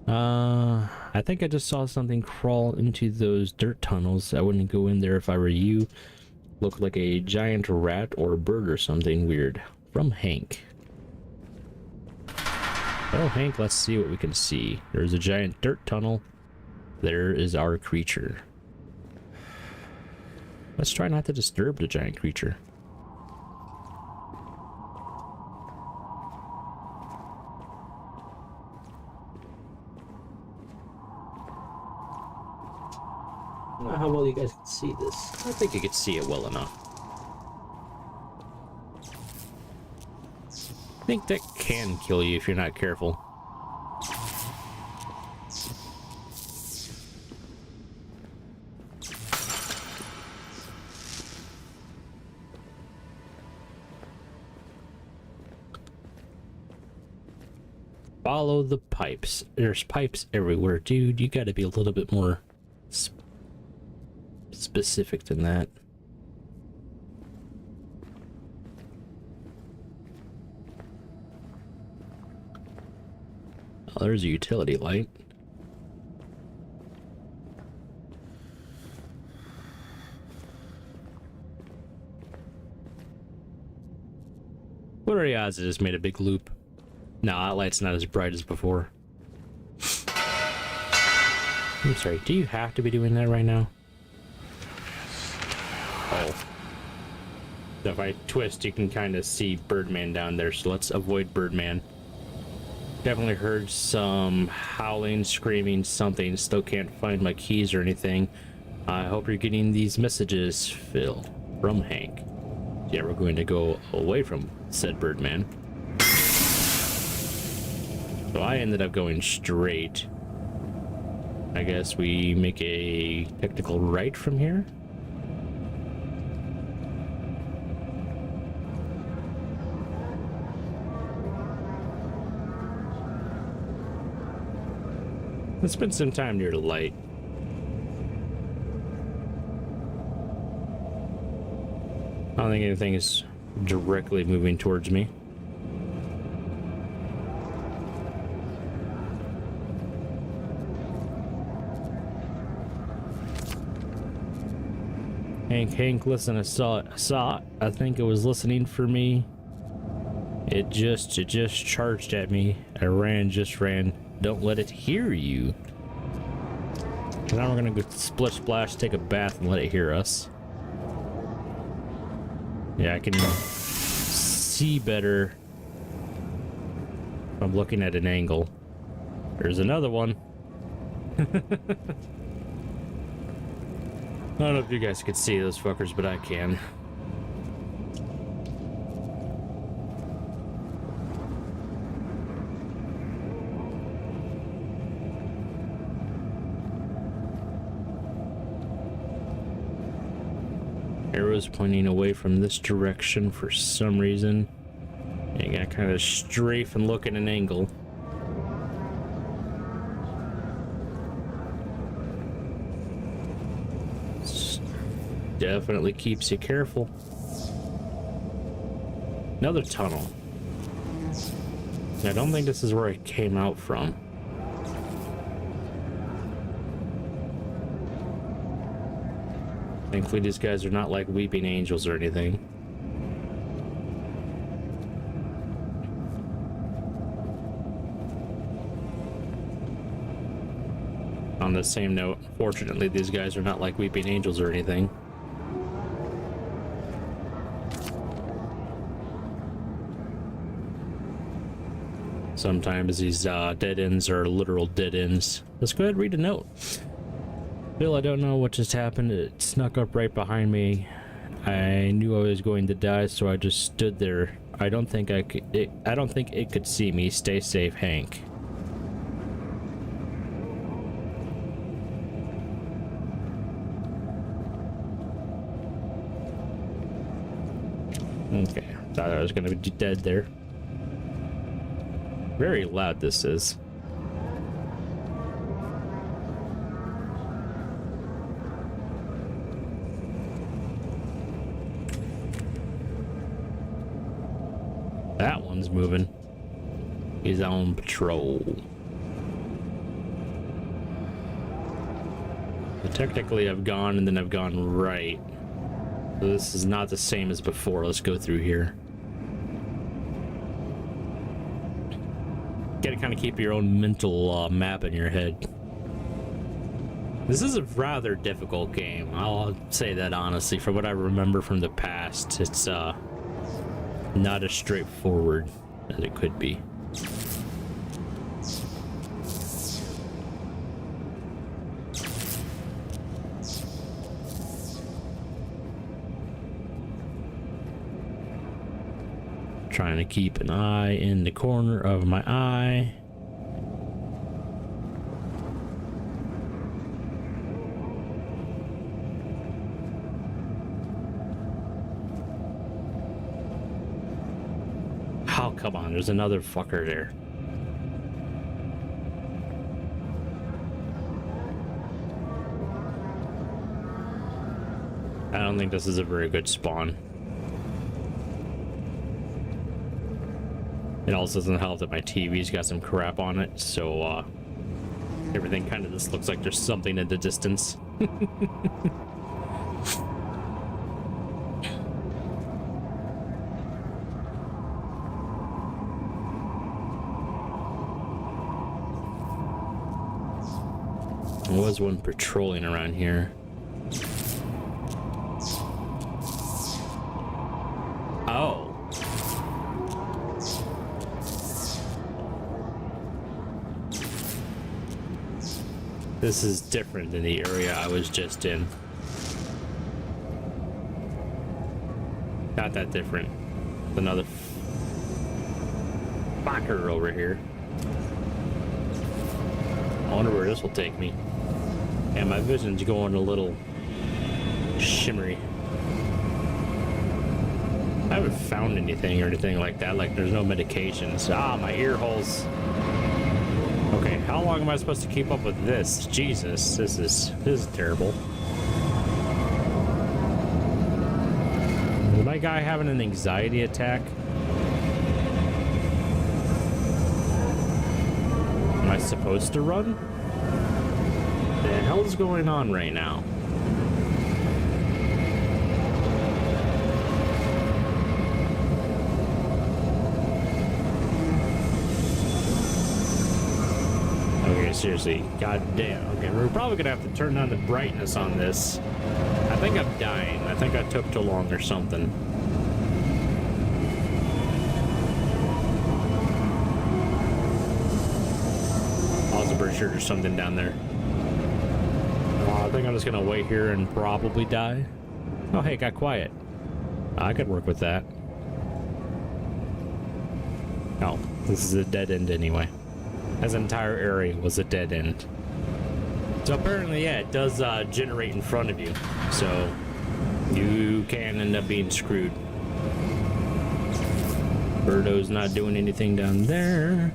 I think I just saw something crawl into those dirt tunnels. I wouldn't go in there if I were you. Looked like a giant rat or bird or something weird. From Hank. Well, Hank, let's see what we can see. There's a giant dirt tunnel. There is our creature. Let's try not to disturb the giant creature. I don't know how well you guys can see this. I think you can see it well enough. I think that can kill you if you're not careful. Follow the pipes. There's pipes everywhere, dude. You gotta be a little bit more specific than that. Oh, there's a utility light. What are the odds it just made a big loop? No, that light's not as bright as before. I'm sorry, do you have to be doing that right now? Oh. So if I twist, you can kind of see Birdman down there, so let's avoid Birdman. Definitely heard some howling, screaming, something. Still can't find my keys or anything. I hope you're getting these messages, Phil. From Hank. Yeah, we're going to go away from said Birdman. So I ended up going straight. I guess we make a technical right from here. Let's spend some time near the light. I don't think anything is directly moving towards me. Hank, listen, I saw it. I think it was listening for me. It just charged at me. I just ran. Don't let it hear you. Now we're gonna go splish splash, take a bath, and let it hear us. Yeah, I can see better if I'm looking at an angle. There's another one. I don't know if you guys can see those fuckers, but I can. Arrows pointing away from this direction for some reason. You gotta kind of strafe and look at an angle. Definitely keeps you careful. Another tunnel. I don't think this is where it came out from. Thankfully, these guys are not like weeping angels or anything. On the same note, fortunately, these guys are not like weeping angels or anything. Sometimes these dead ends are literal dead ends. Let's go ahead and read a note. Bill, I don't know what just happened. It snuck up right behind me. I knew I was going to die, so I just stood there. I don't think it could see me. Stay safe, Hank. Okay, thought I was gonna be dead there. Very loud this is. That one's moving. He's on patrol. So technically I've gone and then I've gone right. So this is not the same as before. Let's go through here. Gotta kind of keep your own mental map in your head. This is a rather difficult game. I'll say that honestly. From what I remember from the past, it's not as straightforward as it could be. Trying to keep an eye in the corner of my eye. Oh, come on, there's another fucker there. I don't think this is a very good spawn. It also doesn't help that my TV's got some crap on it, so everything kind of just looks like there's something in the distance. There was one patrolling around here. Oh. This is different than the area I was just in. Not that different. Another fucker over here. I wonder where this will take me. And my vision's going a little shimmery. I haven't found anything or anything like that. Like there's no medications. Ah, my ear holes. Okay, how long am I supposed to keep up with this? Jesus, this is terrible. Is my guy having an anxiety attack? Am I supposed to run? What the hell is going on right now? Okay, seriously, god damn. Okay, we're probably gonna have to turn down the brightness on this. I think I'm dying. I think I took too long or something. Also pretty sure there's something down there. I think I'm just gonna wait here and probably die. Oh hey, it got quiet. I could work with that. Oh, this is a dead end anyway. This entire area was a dead end. So apparently, yeah, it does generate in front of you. So you can end up being screwed. Birdo's not doing anything down there.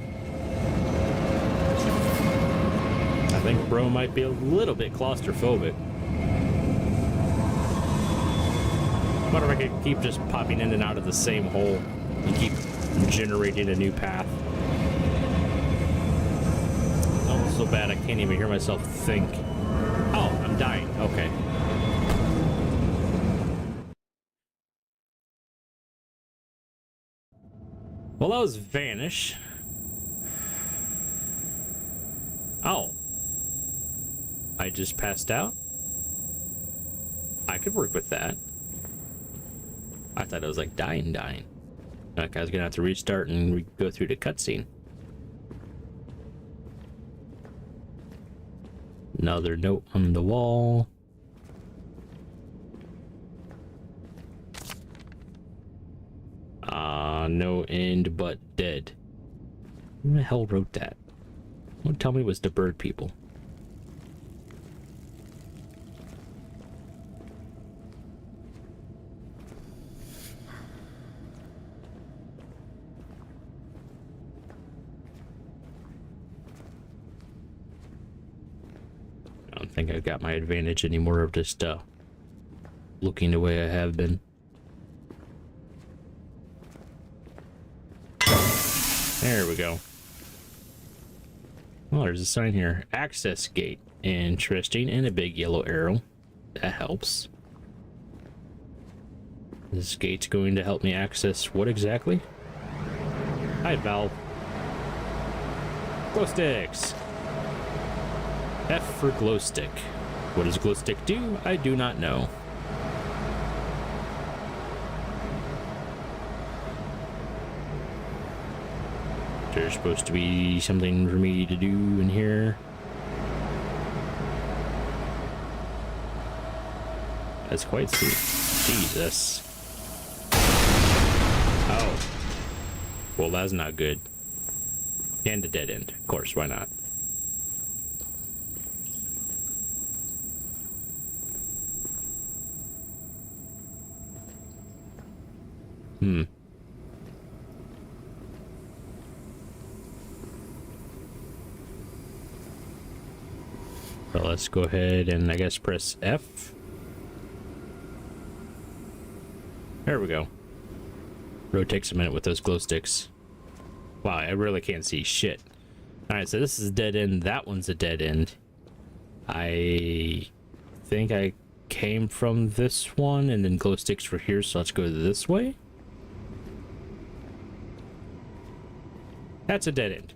I think bro might be a little bit claustrophobic. What if I could keep just popping in and out of the same hole and keep generating a new path? So bad I can't even hear myself think. Oh, I'm dying. Okay. Well, that was Vanish. Oh. I just passed out? I could work with that. I thought it was like dying. Like I was gonna have to restart and go through the cutscene. Another note on the wall. No end but dead. Who the hell wrote that? Don't tell me it was the bird people. I don't think I've got my advantage anymore of just looking the way I have been. There we go. Oh, there's a sign here. Access gate. Interesting. And a big yellow arrow. That helps. This gate's going to help me access what exactly? Hi, Valve. Glow sticks. F for glow stick. What does glow stick do? I do not know. There's supposed to be something for me to do in here. That's quite sweet. Jesus. Oh. Well, that's not good. And a dead end. Of course, why not? So let's go ahead and I guess press F. There we go. Road takes a minute with those glow sticks. Wow, I really can't see shit. Alright, so this is a dead end. That one's a dead end. I think I came from this one and then glow sticks were here, so let's go this way. That's a dead end.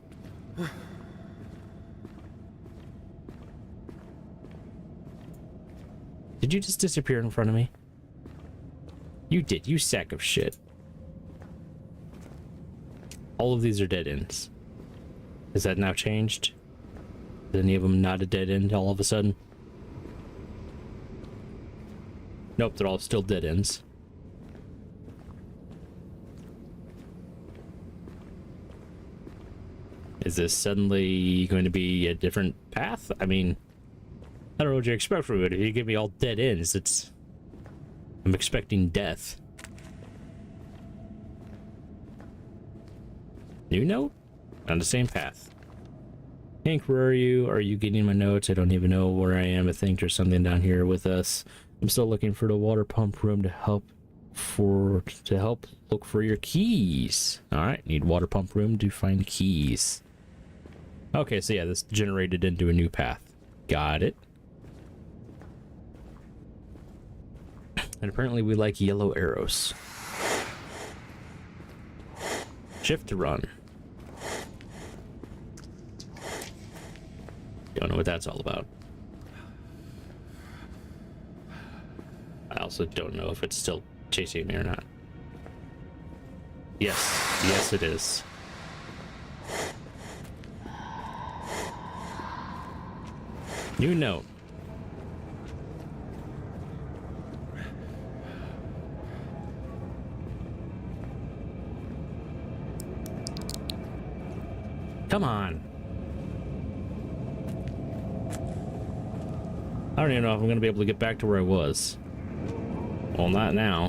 Did you just disappear in front of me? You did, you sack of shit. All of these are dead ends. Is that now changed? Is any of them not a dead end all of a sudden? Nope, they're all still dead ends. Is this suddenly going to be a different path? I mean, I don't know what you expect from it. If you give me all dead ends, I'm expecting death. New note? On the same path. Hank, where are you? Are you getting my notes? I don't even know where I am. I think there's something down here with us. I'm still looking for the water pump room to help look for your keys. Alright, need water pump room to find keys. Okay, so yeah, this generated into a new path. Got it. And apparently we like yellow arrows. Shift to run. Don't know what that's all about. I also don't know if it's still chasing me or not. Yes, yes it is. New note. Come on. I don't even know if I'm going to be able to get back to where I was. Well, not now.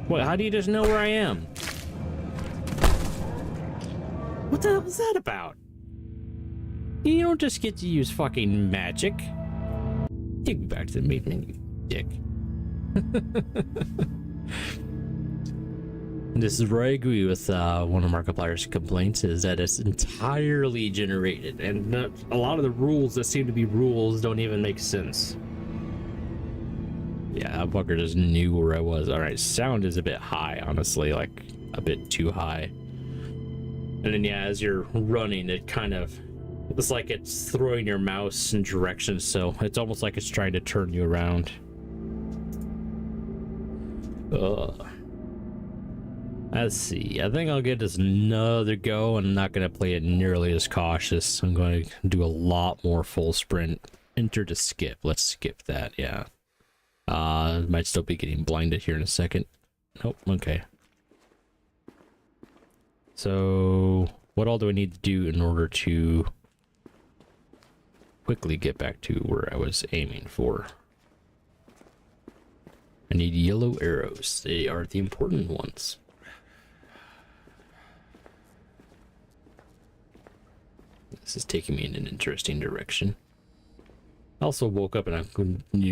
What, how do you just know where I am? What the hell was that about? You don't just get to use fucking magic. Take me back to the main menu, dick. This is where I agree with one of Markiplier's complaints, is that it's entirely generated, and a lot of the rules that seem to be rules don't even make sense. Yeah, that fucker just knew where I was. Alright, sound is a bit high, honestly, like a bit too high. And then yeah, as you're running, it kind of, it's like it's throwing your mouse in directions, so it's almost like it's trying to turn you around. Ugh. Let's see. I think I'll give this another go, and I'm not going to play it nearly as cautious. I'm going to do a lot more full sprint. Enter to skip. Let's skip that, yeah. Might still be getting blinded here in a second. Nope, okay. So, what all do I need to do in order to quickly get back to where I was aiming for? I need yellow arrows. They are the important ones. This is taking me in an interesting direction. Also woke up in a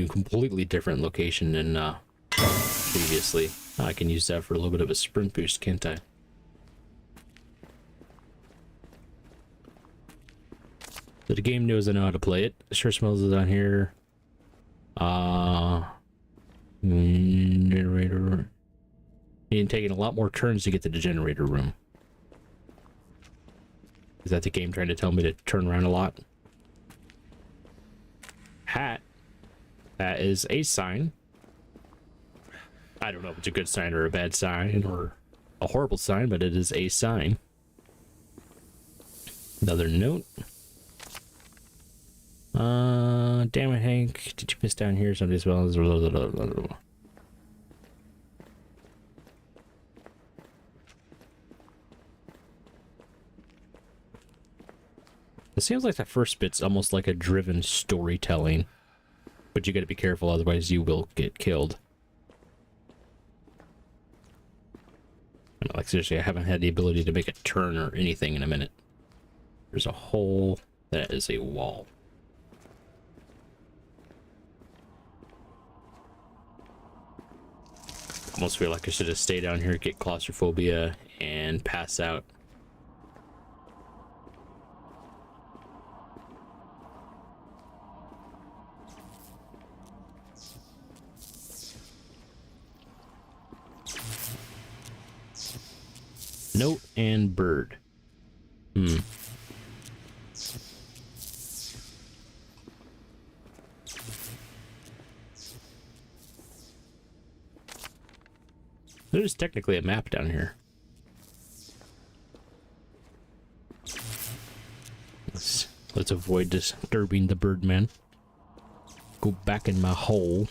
completely different location than previously. I can use that for a little bit of a sprint boost, can't I? So the game knows I know how to play it. It sure smells it down here. Generator. You're taking a lot more turns to get to the generator room. Is that the game trying to tell me to turn around a lot? Hat. That is a sign. I don't know if it's a good sign or a bad sign or a horrible sign, but it is a sign. Another note. Damn it, Hank. Did you miss down here? Somebody smells. It seems like that first bit's almost like a driven storytelling. But you gotta be careful, otherwise you will get killed. I mean, like seriously, I haven't had the ability to make a turn or anything in a minute. There's a hole. That is a wall. Almost feel like I should have stayed down here, get claustrophobia, and pass out. Note and bird. There's technically a map down here. Let's avoid disturbing the birdman. Go back in my hole.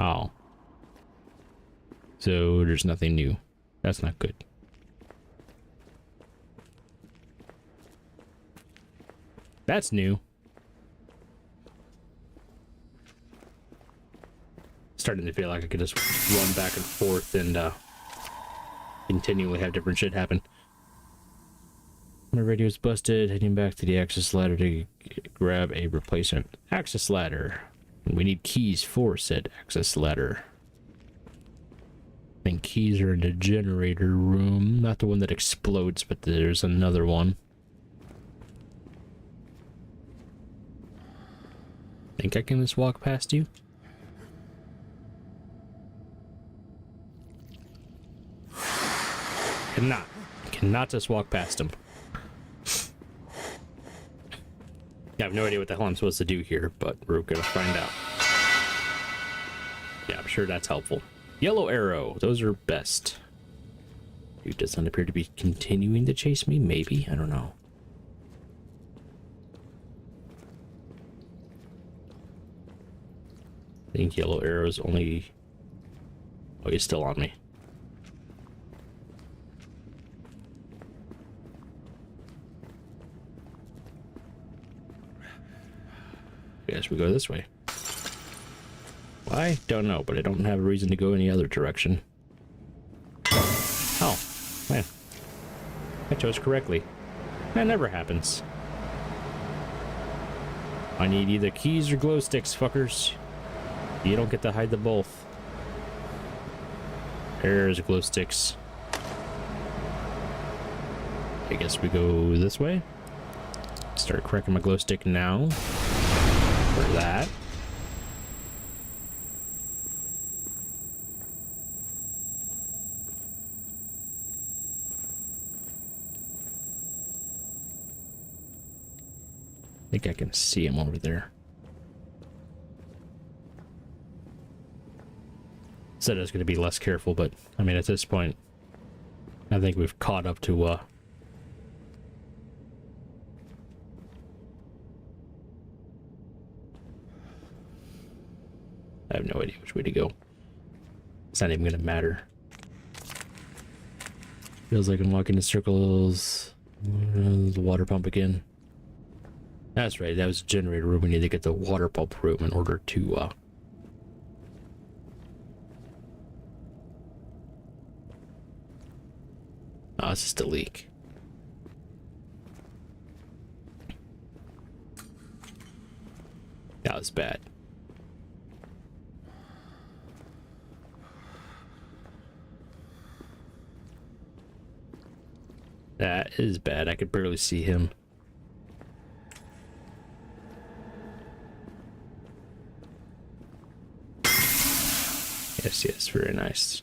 Oh. So there's nothing new. That's not good. That's new. Starting to feel like I could just run back and forth and continually have different shit happen. My radio's busted. Heading back to the access ladder to grab a replacement access ladder. And we need keys for said access ladder. I think keys are in the generator room. Not the one that explodes, but there's another one. Think I can just walk past you? Cannot just walk past him. I have no idea what the hell I'm supposed to do here, but we're gonna find out. Yeah, I'm sure that's helpful. Yellow arrow, those are best. Dude doesn't appear to be continuing to chase me, maybe? I don't know. I think yellow arrow's only... Oh, he's still on me. Guess we go this way. Why? Don't know, but I don't have a reason to go any other direction. Oh, man. I chose correctly. That never happens. I need either keys or glow sticks, fuckers. You don't get to hide the both. There's glow sticks. I guess we go this way. Start cracking my glow stick now. For that. I think I can see him over there. Said I was going to be less careful, but I mean, at this point, I think we've caught up to I have no idea which way to go. It's not even going to matter. Feels like I'm walking in circles. The water pump again. That's right, that was a generator room. We need to get the water pump room in order to, oh, it's just a leak. That was bad. That is bad. I could barely see him. Yes, yes, very nice.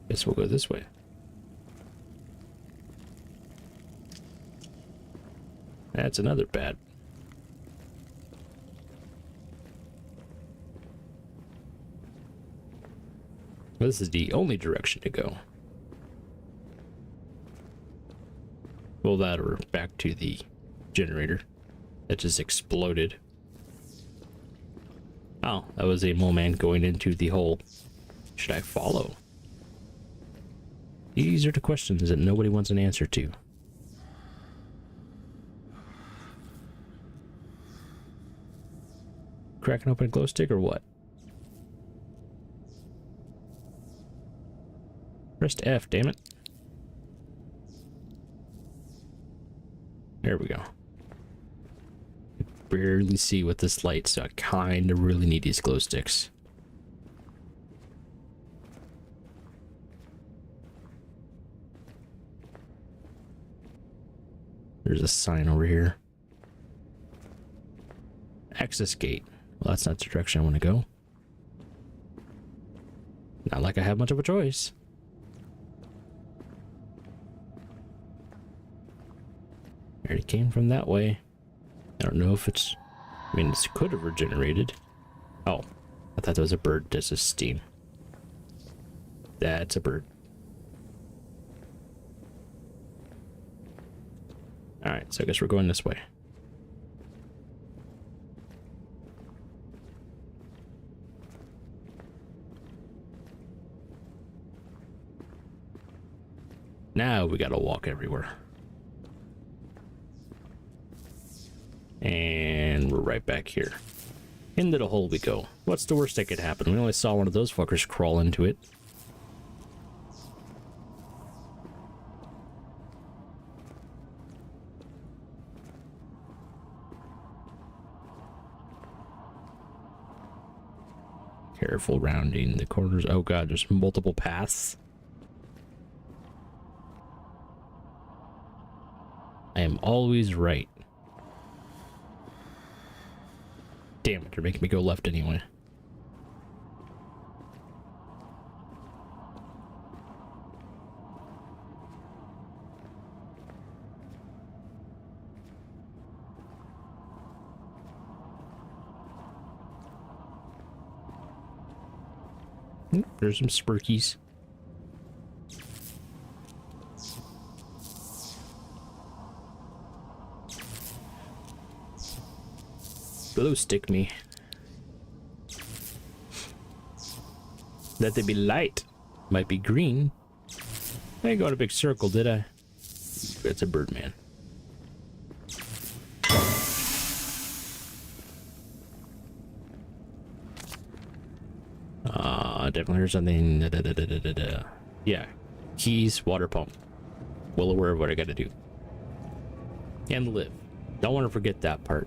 Guess we'll go this way. That's another bad. This is the only direction to go. Well, that or back to the generator that just exploded. Oh, that was a mole man going into the hole. Should I follow? These are the questions that nobody wants an answer to. Cracking open a glow stick or what? Press F, damn it. There we go. I barely see with this light, so I kind of really need these glow sticks. There's a sign over here. Access gate. Well, that's not the direction I want to go. Not like I have much of a choice. Already came from that way. I don't know if it's... I mean, this could have regenerated. Oh, I thought that was a bird. This is steam. That's a bird. Alright, so I guess we're going this way. Now we gotta walk everywhere. And we're right back here. Into the hole we go. What's the worst that could happen? We only saw one of those fuckers crawl into it. Careful rounding the corners. Oh god, there's multiple paths. I am always right. Damn it, they're making me go left anyway. There's some spurkies. Glow stick me. Let there be light. Might be green. I didn't go in a big circle, did I? That's a bird man. Definitely heard something. Yeah. Keys, water pump. Well aware of what I gotta do. And live. Don't want to forget that part.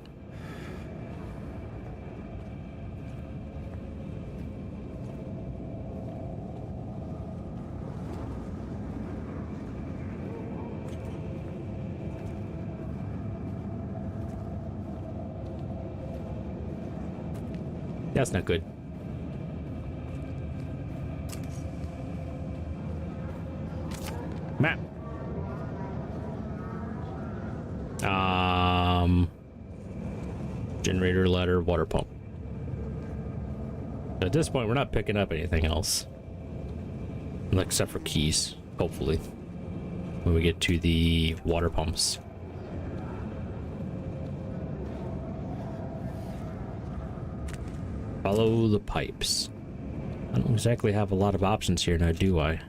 That's not good. Map. Generator, ladder, water pump. At this point, we're not picking up anything else. Except for keys, hopefully. When we get to the water pumps. Follow the pipes. I don't exactly have a lot of options here now, do I?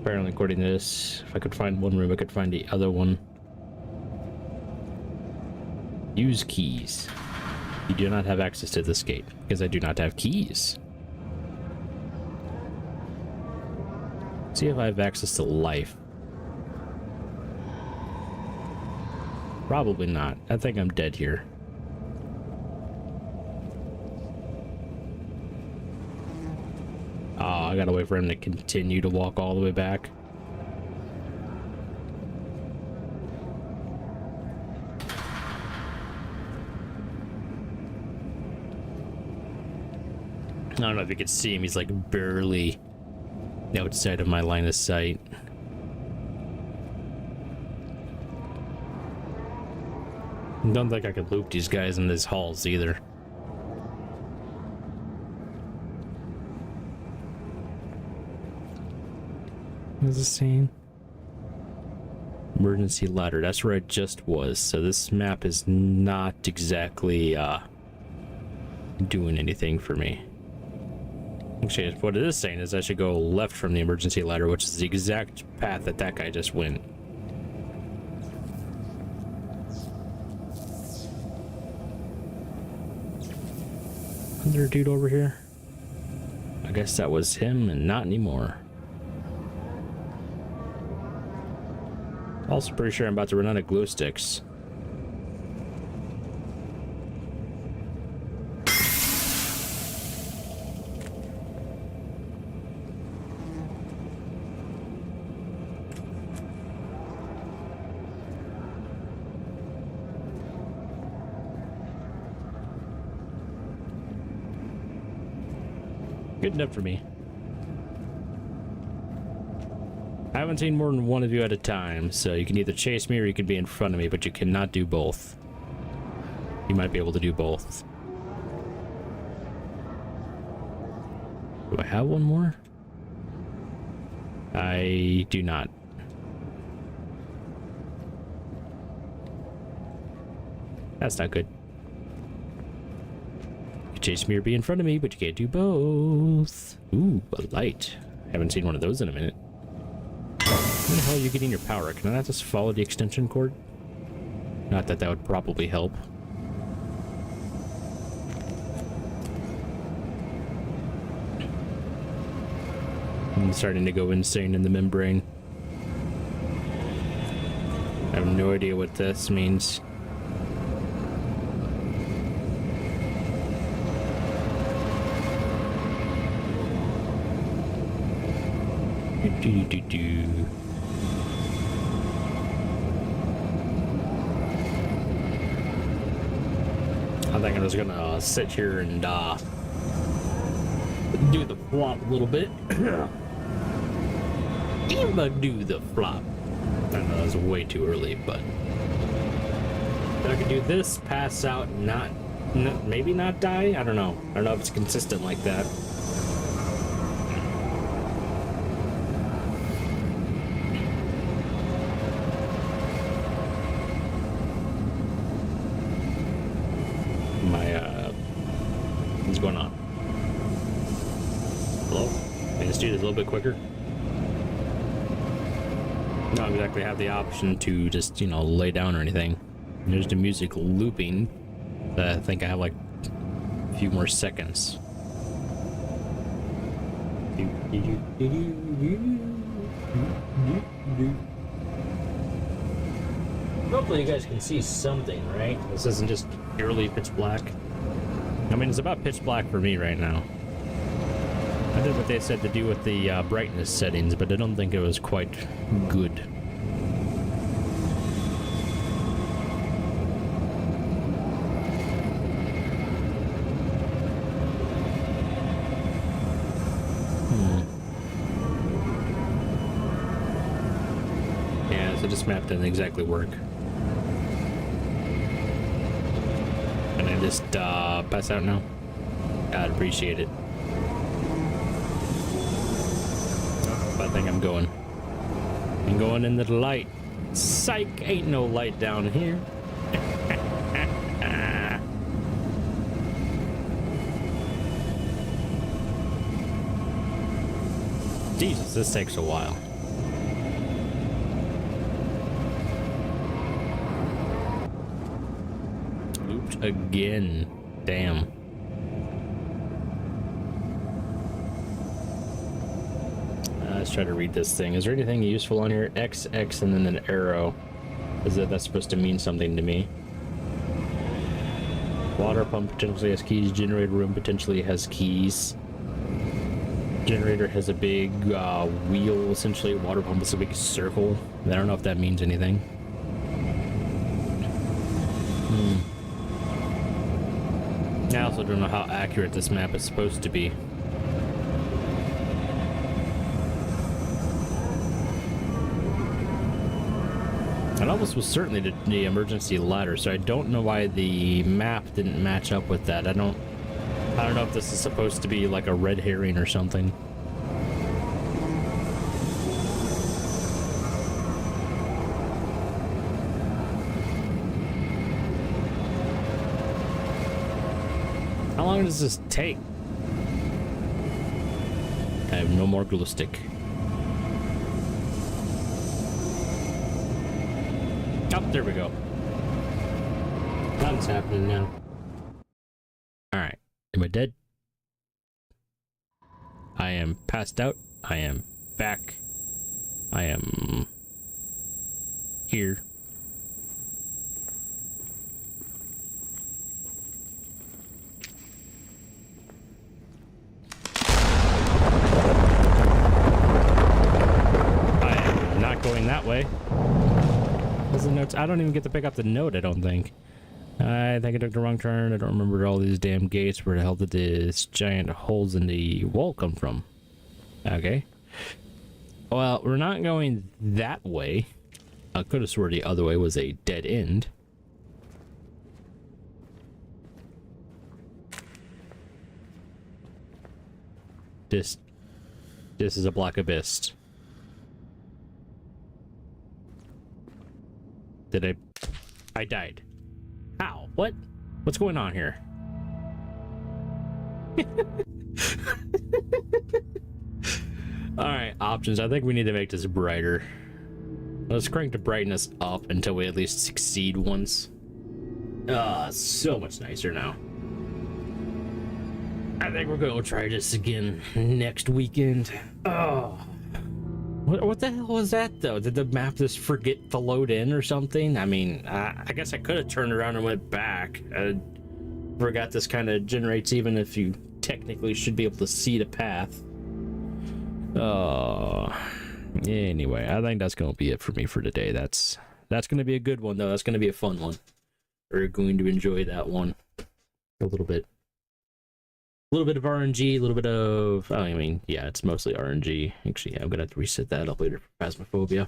Apparently, according to this, if I could find one room, I could find the other one. Use keys. You do not have access to this gate because I do not have keys. See if I have access to life. Probably not. I think I'm dead here. Oh, I gotta wait for him to continue to walk all the way back. I don't know if you can see him. He's like barely outside of my line of sight. Don't think I could loop these guys in these halls either. What's it saying? Emergency ladder. That's where I just was. So this map is not exactly doing anything for me. Actually, what it is saying is I should go left from the emergency ladder, which is the exact path that that guy just went. Is there a dude over here? I guess that was him and not anymore. Also pretty sure I'm about to run out of glue sticks. Good enough for me. I haven't seen more than one of you at a time, so you can either chase me or you can be in front of me, but you cannot do both. You might be able to do both. Do I have one more? I do not. That's not good. You can chase me or be in front of me, but you can't do both. Ooh, a light. Haven't seen one of those in a minute. Where the hell are you getting your power? Can I not just follow the extension cord? Not that that would probably help. I'm starting to go insane in the membrane. I have no idea what this means. Do. I think I'm just gonna sit here and do the flop a little bit. Do the flop. I know that was way too early, but I could do this, pass out, not maybe not die. I don't know. I don't know if it's consistent like that. What's going on? Hello? Can this dude is a little bit quicker? Don't exactly have the option to just, you know, lay down or anything. There's the music looping. I think I have like a few more seconds. Hopefully you guys can see something, right? This isn't just purely pitch black. I mean, it's about pitch black for me right now. I did what they said to do with the brightness settings, but I don't think it was quite good. Yeah, so this map doesn't exactly work. Can I just pass out now? I'd appreciate it. I think I'm going. I'm going into the light. Psych, ain't no light down here. Jesus, this takes a while. again. Damn. Let's try to read this thing. Is there anything useful on here? X, X, and then an arrow. Is that's supposed to mean something to me? Water pump potentially has keys. Generator room potentially has keys. Generator has a big wheel, essentially. Water pump is a big circle. I don't know if that means anything. I also don't know how accurate this map is supposed to be. It almost was certainly the emergency ladder, so I don't know why the map didn't match up with that. I don't know if this is supposed to be like a red herring or something. How long does this take? I have no more glue stick. Oh, there we go. Nothing's happening now. Alright. Am I dead? I am passed out. I am back. I am here. I am not going that way. The notes. I don't even get to pick up the note, I don't think. I think I took the wrong turn. I don't remember all these damn gates. Where the hell did this giant holes in the wall come from? Okay. Well, we're not going that way. I could have sworn the other way was a dead end. This is a black abyss. Did I died. How? What? What's going on here? Alright, options. I think we need to make this brighter. Let's crank the brightness up until we at least succeed once. So much nicer now. I think we're going to try this again next weekend. Oh. What the hell was that, though? Did the map just forget to load in or something? I mean, I guess I could have turned around and went back. I forgot this kind of generates even if you technically should be able to see the path. Anyway, I think that's going to be it for me for today. That's going to be a good one, though. That's going to be a fun one. We're going to enjoy that one a little bit. A little bit of RNG, a little bit of... Oh, I mean, yeah, it's mostly RNG. Actually, yeah, I'm gonna have to reset that up later for Phasmophobia.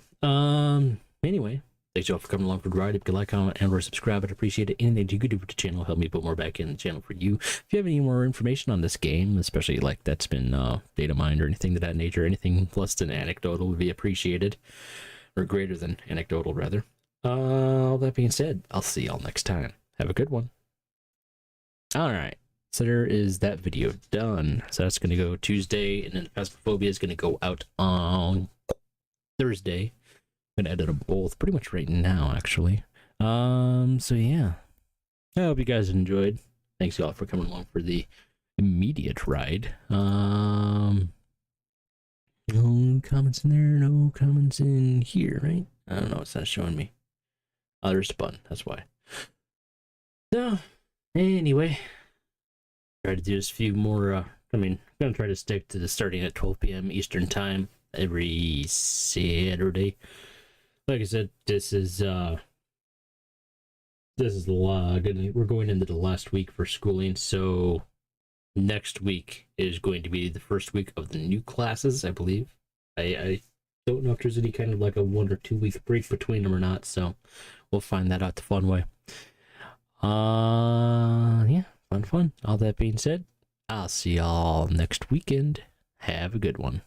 Anyway, thanks y'all for coming along for the ride. If you could like, comment, and or subscribe, I'd appreciate it. Anything you could do for the channel, help me put more back in the channel for you. If you have any more information on this game, especially like that's been data mined or anything of that nature, anything less than anecdotal would be appreciated. Or greater than anecdotal, rather. All that being said, I'll see y'all next time. Have a good one. Alright. So there is that video done. So that's going to go Tuesday, and then Phasmophobia is going to go out on Thursday. I'm going to edit them both pretty much right now, actually. So yeah. I hope you guys enjoyed. Thanks y'all for coming along for the immediate ride. No comments in there, no comments in here, right? I don't know, it's not showing me. Oh, there's the button, that's why. So, anyway. Try to do this few more, I'm gonna try to stick to the starting at 12 p.m. Eastern time every Saturday. Like I said, we're going into the last week for schooling, so next week is going to be the first week of the new classes, I believe. I don't know if there's any kind of like a 1 or 2 week break between them or not, so we'll find that out the fun way. Yeah. Fun. All that being said, I'll see y'all next weekend. Have a good one.